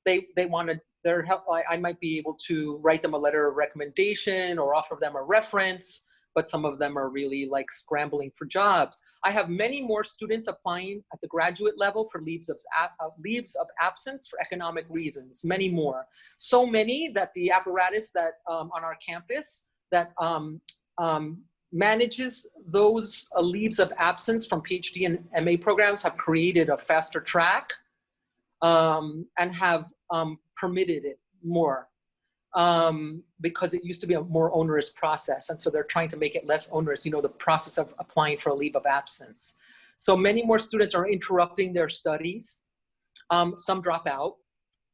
they wanted their help. I might be able to write them a letter of recommendation or offer them a reference, but some of them are really like scrambling for jobs. I have many more students applying at the graduate level for leaves of absence for economic reasons, many more. So many that the apparatus that on our campus that manages those leaves of absence from PhD and MA programs have created a faster track and have permitted it more. Because it used to be a more onerous process. And so they're trying to make it less onerous, the process of applying for a leave of absence. So many more students are interrupting their studies. Some drop out,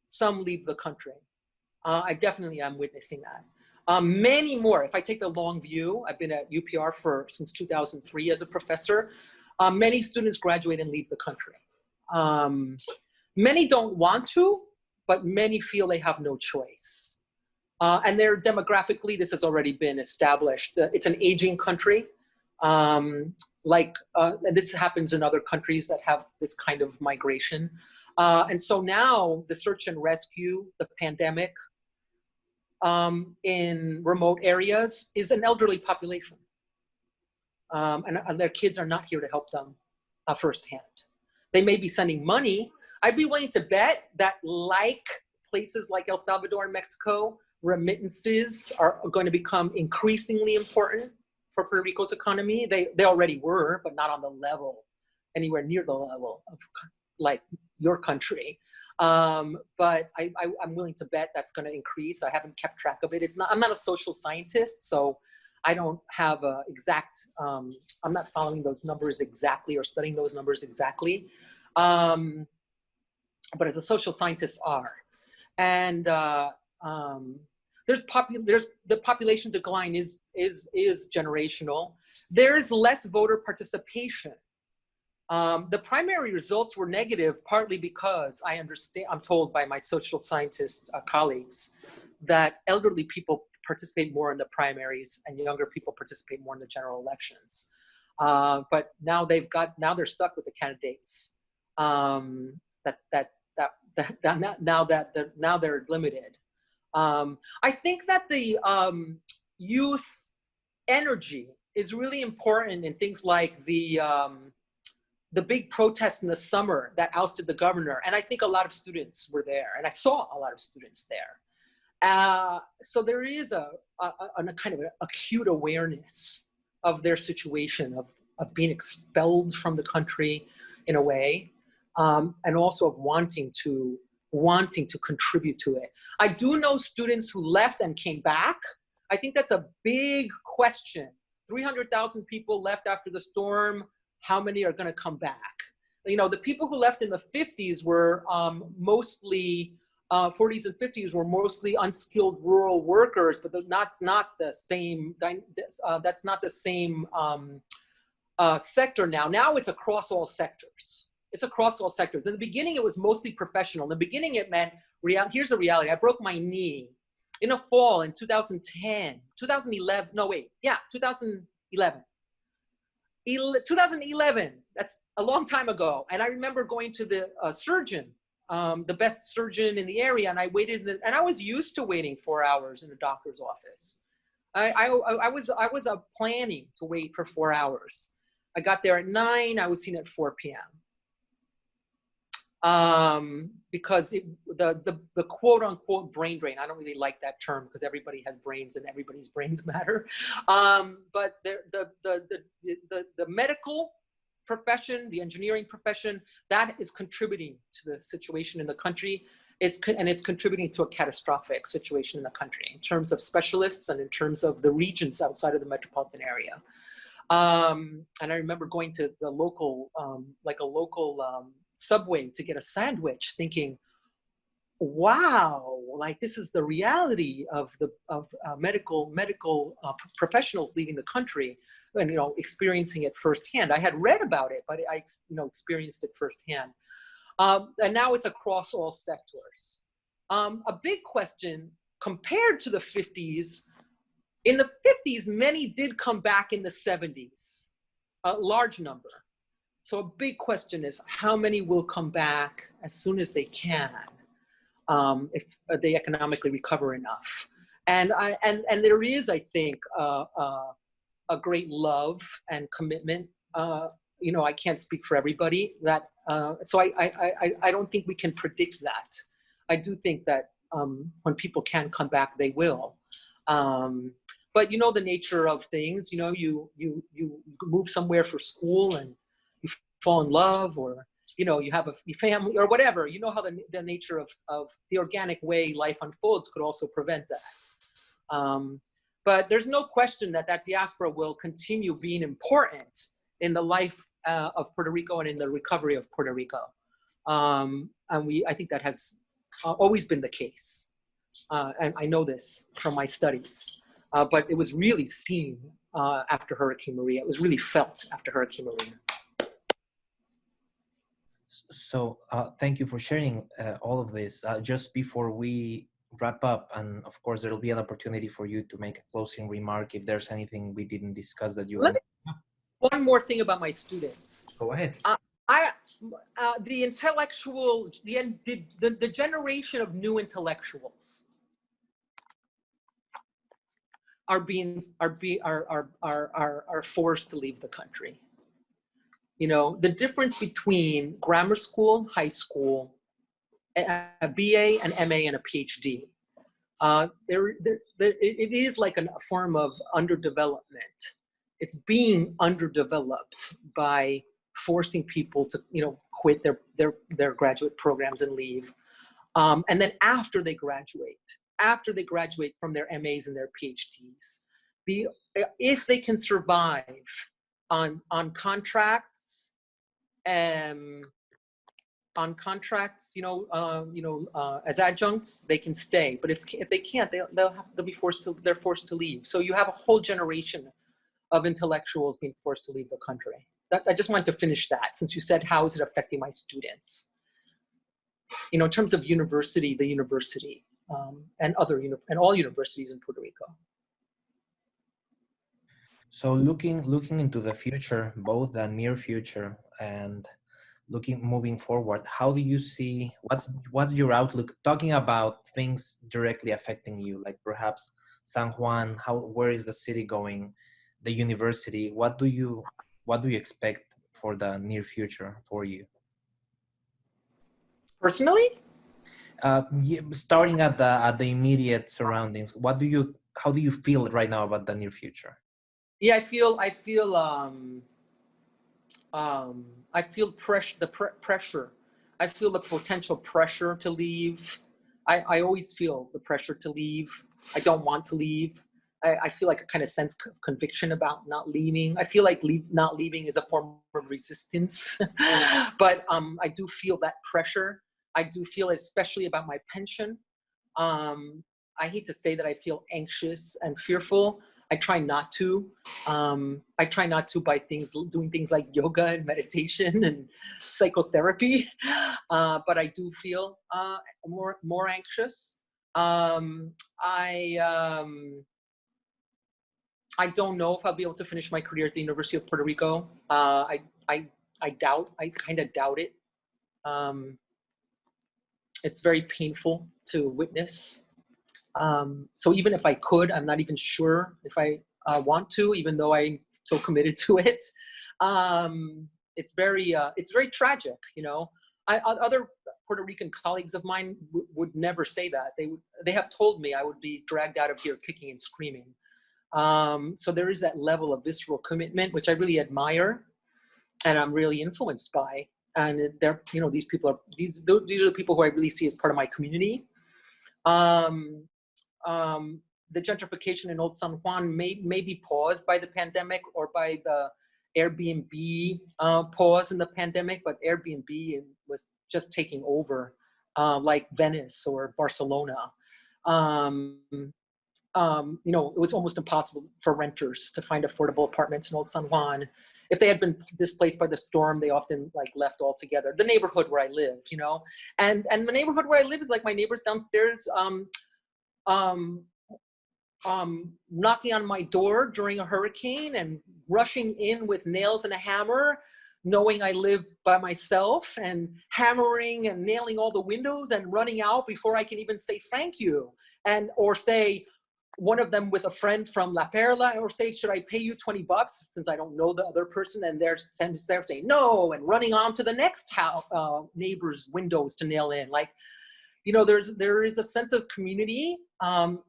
some leave the country. I definitely am witnessing that. Many more, if I take the long view, I've been at UPR since 2003 as a professor. Many students graduate and leave the country. Many don't want to, but many feel they have no choice. And they're demographically, this has already been established. It's an aging country. And this happens in other countries that have this kind of migration. And so now the search and rescue, the pandemic in remote areas is an elderly population. And their kids are not here to help them firsthand. They may be sending money. I'd be willing to bet that like places like El Salvador and Mexico, remittances are going to become increasingly important for Puerto Rico's economy. They already were, but not on the level, anywhere near the level of like your country. But I'm willing to bet that's going to increase. I haven't kept track of it. I'm not a social scientist, so I don't have a exact, I'm not following those numbers exactly or studying those numbers exactly. But as a social scientists are. And the population decline is generational. There's less voter participation. The primary results were negative, partly because I'm told by my social scientist colleagues that elderly people participate more in the primaries and younger people participate more in the general elections. But now they're stuck with the candidates now they're limited. I think that the youth energy is really important in things like the big protests in the summer that ousted the governor. And I think a lot of students were there, and I saw a lot of students there. So there is a kind of an acute awareness of their situation, of being expelled from the country in a way, and also of wanting to contribute to it. I do know students who left and came back. I think that's a big question. 300,000 people left after the storm. How many are going to come back? The people who left in the 50s were mostly 40s and 50s were mostly unskilled rural workers, but not the same. That's not the same sector now. Now it's across all sectors. It's across all sectors. In the beginning, it was mostly professional. In the beginning, it meant here's the reality. I broke my knee in a fall in 2010, 2011. No, wait. Yeah, 2011. 2011. That's a long time ago. And I remember going to the surgeon, the best surgeon in the area, and I waited. And I was used to waiting 4 hours in the doctor's office. I was planning to wait for 4 hours. I got there at 9. I was seen at 4 p.m. Because the quote unquote brain drain, I don't really like that term because everybody has brains and everybody's brains matter. But the medical profession, the engineering profession, that is contributing to the situation in the country. It's contributing to a catastrophic situation in the country in terms of specialists and in terms of the regions outside of the metropolitan area. And I remember going to the local, Subway to get a sandwich, thinking, wow, like this is the reality of medical professionals leaving the country, and experiencing it firsthand. I had read about it, but I experienced it firsthand. And now it's across all sectors. A big question compared to the 50s. In the 50s, many did come back in the 70s, a large number. So a big question is how many will come back as soon as they can, if they economically recover enough. And there is, I think, a great love and commitment. You know, I can't speak for everybody. That so I don't think we can predict that. I do think that when people can come back, they will. But you know the nature of things. You know, you move somewhere for school and you fall in love, or you know, you have a family or whatever. You know how the nature of the organic way life unfolds could also prevent that. But there's no question that diaspora will continue being important in the life of Puerto Rico and in the recovery of Puerto Rico. And I think that has always been the case. And I know this from my studies. But it was really seen after Hurricane Maria. It was really felt after Hurricane Maria. So thank you for sharing all of this. Just before we wrap up, and of course there will be an opportunity for you to make a closing remark if there's anything we didn't discuss that you want. One more thing about my students. Go ahead. The intellectual, the generation of new intellectuals are forced to leave the country. You know, the difference between grammar school, high school, a BA, an MA, and a PhD, it is like a form of underdevelopment. It's being underdeveloped by forcing people to, you know, quit their graduate programs and leave. And then after they graduate from their MAs and their PhDs, if they can survive on contracts, as adjuncts, they can stay. But if they can't, they're forced to leave. So you have a whole generation of intellectuals being forced to leave the country. I just wanted to finish that, since you said, how is it affecting my students? You know, in terms of the university, and all universities in Puerto Rico. So looking into the future, both the near future and moving forward, how do you see, what's your outlook, talking about things directly affecting you, like perhaps San Juan, where is the city going, the university, what do you expect for the near future for you? Personally? Starting at the immediate surroundings, how do you feel right now about the near future? Yeah, I feel pressure. I feel the potential pressure to leave. I always feel the pressure to leave. I don't want to leave. I feel like a kind of sense of conviction about not leaving. I feel like not leaving is a form of resistance. But I do feel that pressure. I do feel it, especially about my pension. I hate to say that I feel anxious and fearful. I try not to. I try not to by doing things like yoga and meditation and psychotherapy. But I do feel more anxious. I don't know if I'll be able to finish my career at the University of Puerto Rico. I kind of doubt it. It's very painful to witness. So even if I could, I'm not even sure if I want to, even though I'm so committed to it. It's very tragic, you know. Other Puerto Rican colleagues of mine would never say that. They have told me I would be dragged out of here kicking and screaming. So there is that level of visceral commitment, which I really admire, and I'm really influenced by. And they're, you know, these are the people who I really see as part of my community. The gentrification in Old San Juan may be paused by the pandemic or by the Airbnb pause in the pandemic, but Airbnb was just taking over, like Venice or Barcelona. You know, it was almost impossible for renters to find affordable apartments in Old San Juan. If they had been displaced by the storm, they often like left altogether. The neighborhood where I live, you know, and the neighborhood where I live is like my neighbors downstairs, knocking on my door during a hurricane and rushing in with nails and a hammer, knowing I live by myself and hammering and nailing all the windows and running out before I can even say thank you. And, or say, one of them with a friend from La Perla, or say, should I pay you 20 bucks since I don't know the other person? And they're saying no, and running on to the next house, neighbor's windows to nail in. Like, you know, there is a sense of community, you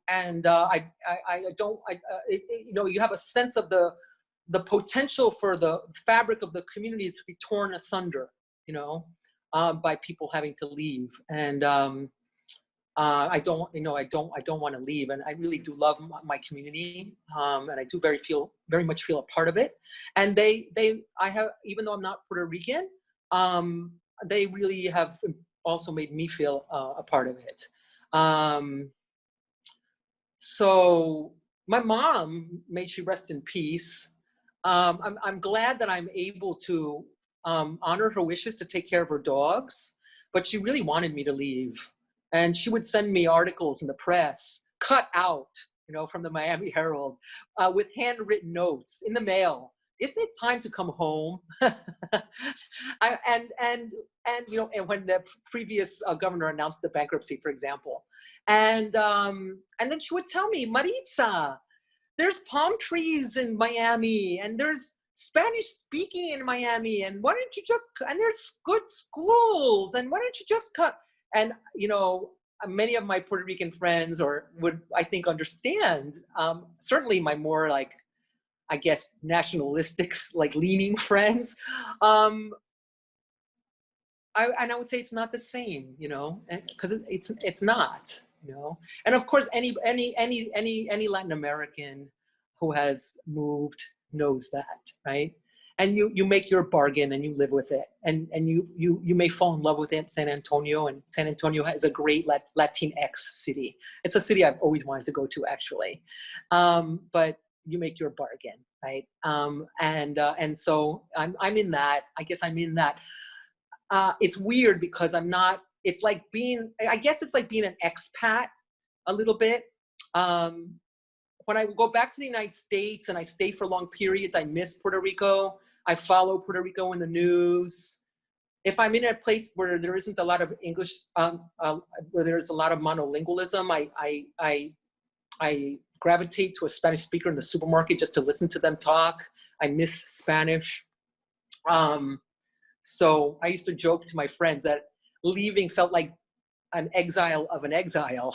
know, you have a sense of the potential for the fabric of the community to be torn asunder, you know, by people having to leave. And I don't want to leave, and I really do love my community, and I do very much feel a part of it. And I have, even though I'm not Puerto Rican, they really have also made me feel a part of it. So my mom, may she rest in peace. I'm glad that I'm able to honor her wishes to take care of her dogs, but she really wanted me to leave. And she would send me articles in the press, cut out, you know, from the Miami Herald, with handwritten notes in the mail. Isn't it time to come home? And you know, and when the previous governor announced the bankruptcy, for example, and then she would tell me, Maritza, there's palm trees in Miami, and there's Spanish speaking in Miami, and why don't you just, and there's good schools, and why don't you just cut? And, you know, many of my Puerto Rican friends would, I think, understand, certainly my more, like, I guess, nationalistic, like, leaning friends. And I would say it's not the same, you know, because it's not, you know. And of course, any Latin American who has moved knows that, right? And you make your bargain and you live with it, and you may fall in love with it, San Antonio, and San Antonio is a great Latinx city. It's a city I've always wanted to go to, actually, but you make your bargain, right? And so I'm in that. I guess I'm in that. It's weird because I'm not. It's like being. I guess it's like being an expat a little bit. When I go back to the United States and I stay for long periods, I miss Puerto Rico. I follow Puerto Rico in the news. If I'm in a place where there isn't a lot of English, where there's a lot of monolingualism, I gravitate to a Spanish speaker in the supermarket just to listen to them talk. I miss Spanish. So I used to joke to my friends that leaving felt like an exile of an exile.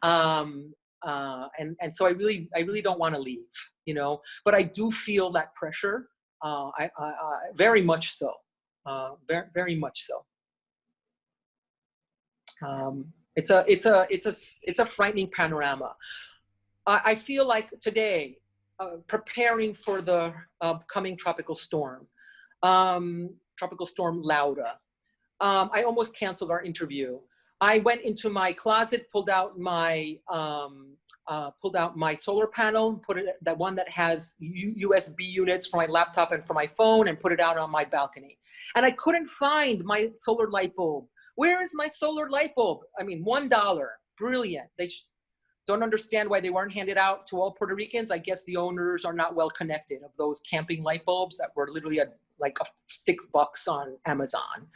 And so I really don't want to leave, you know, but I do feel that pressure, I very much so, very much so. It's a frightening panorama. I feel like today, preparing for the coming tropical storm Lauda. I almost canceled our interview. I went into my closet, pulled out my solar panel, put it, that one that has USB units for my laptop and for my phone, and put it out on my balcony. And I couldn't find my solar light bulb. Where is my solar light bulb? I mean, $1, brilliant. They don't understand why they weren't handed out to all Puerto Ricans. I guess the owners are not well connected of those camping light bulbs that were literally like $6 on Amazon.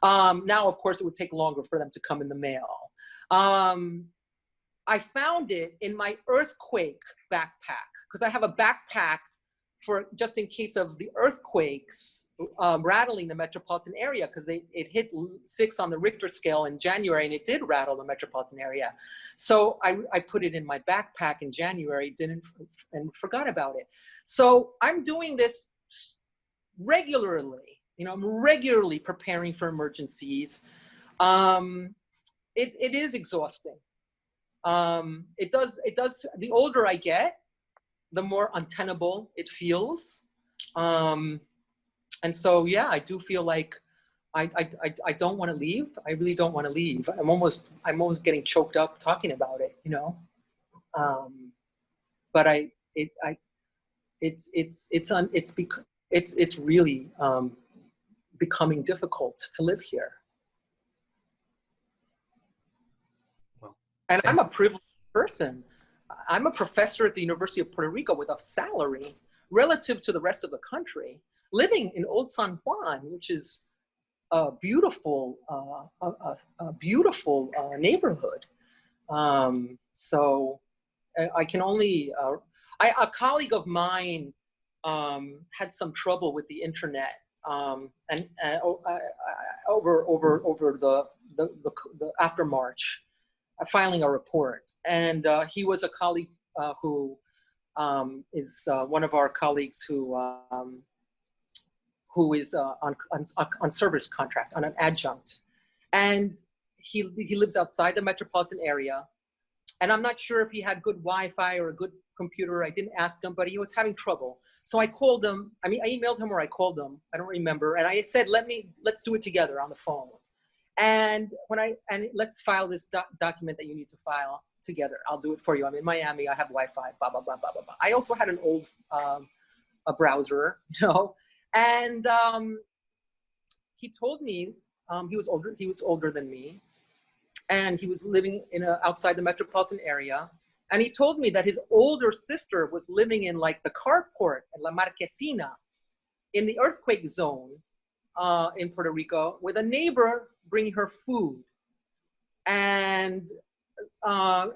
Now, of course, it would take longer for them to come in the mail. I found it in my earthquake backpack, because I have a backpack for just in case of the earthquakes rattling the metropolitan area, because it hit 6 on the Richter scale in January, and it did rattle the metropolitan area. So I put it in my backpack in January, and forgot about it. So I'm doing this regularly. You know, I'm regularly preparing for emergencies. It is exhausting. It does, the older I get, the more untenable it feels. And so, yeah, I do feel like I don't want to leave. I really don't want to leave. I'm almost getting choked up talking about it, you know? But it's really, becoming difficult to live here. Well, and I'm a privileged person. I'm a professor at the University of Puerto Rico with a salary relative to the rest of the country. living in Old San Juan, which is a beautiful, beautiful neighborhood. So I can only, a colleague of mine had some trouble with the internet and over the after March, filing a report. And he was a colleague who is one of our colleagues who is on service contract, on an adjunct. And he lives outside the metropolitan area. And I'm not sure if he had good Wi-Fi or a good computer. I didn't ask him, but he was having trouble. So I called him. I mean, I emailed him or I called him. I don't remember. And I said, let's do it together on the phone. And let's file this document that you need to file together. I'll do it for you. I'm in Miami. I have Wi-Fi, blah, blah, blah, blah, blah, blah. I also had an old a browser, you know. And he told me he was older than me. And he was living outside the metropolitan area. And he told me that his older sister was living in like the carport at La Marquesina in the earthquake zone in Puerto Rico with a neighbor bringing her food. And I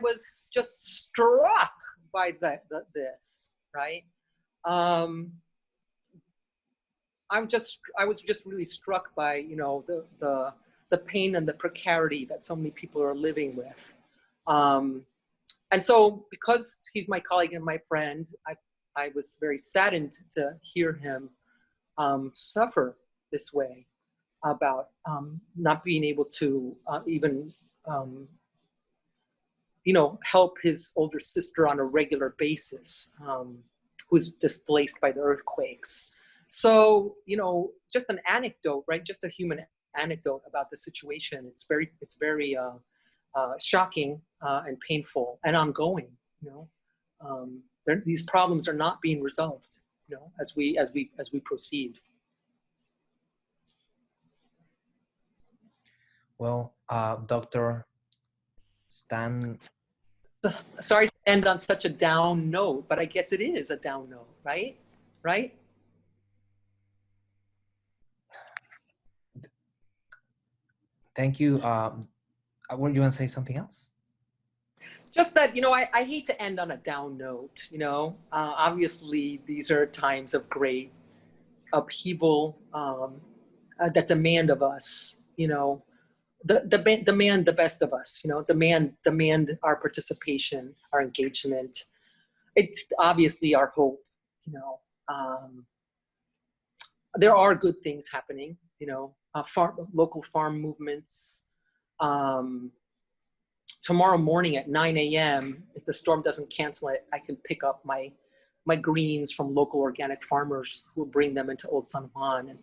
was just struck by this, right? I was just really struck by, you know, the pain and the precarity that so many people are living with. And so because he's my colleague and my friend, I was very saddened to hear him suffer this way about not being able to even, you know, help his older sister on a regular basis, who's displaced by the earthquakes. So, you know, just an anecdote, right? Just a human anecdote about the situation. It's very shocking and painful and ongoing. You know, these problems are not being resolved. You know, as we proceed. Well, Dr. Stan. Sorry to end on such a down note, but I guess it is a down note, right? Right? Thank you. What, you want to say something else? Just that, you know, I hate to end on a down note, you know. Obviously, these are times of great upheaval that demand of us, you know, demand the best of us, you know, demand our participation, our engagement. It's obviously our hope, you know. There are good things happening, you know, local farm movements. Tomorrow morning at 9 a.m., if the storm doesn't cancel it, I can pick up my greens from local organic farmers who will bring them into Old San Juan.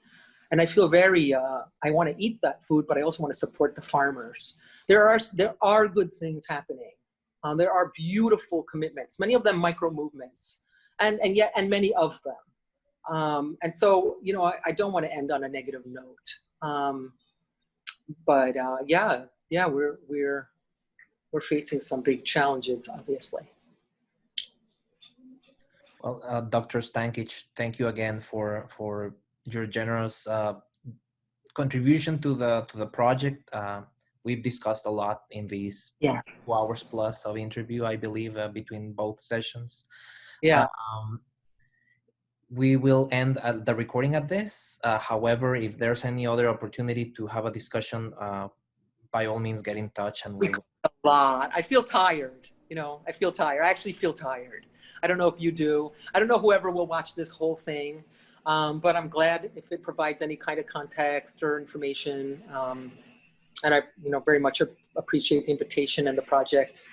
And I feel very, I want to eat that food, but I also want to support the farmers. There are good things happening. There are beautiful commitments, many of them micro movements, and many of them. And so, you know, I don't want to end on a negative note. But yeah, we're facing some big challenges, obviously. Well, Dr. Stanchich, thank you again for your generous contribution to the project. We've discussed a lot in these 2 hours plus of interview, I believe, between both sessions. Yeah. We will end the recording at this. However, if there's any other opportunity to have a discussion, by all means, get in touch. And we a lot. I feel tired. You know, I feel tired. I actually feel tired. I don't know if you do. I don't know whoever will watch this whole thing, but I'm glad if it provides any kind of context or information. And I, you know, very much appreciate the invitation and the project,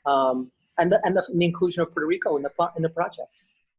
and the inclusion of Puerto Rico in the project.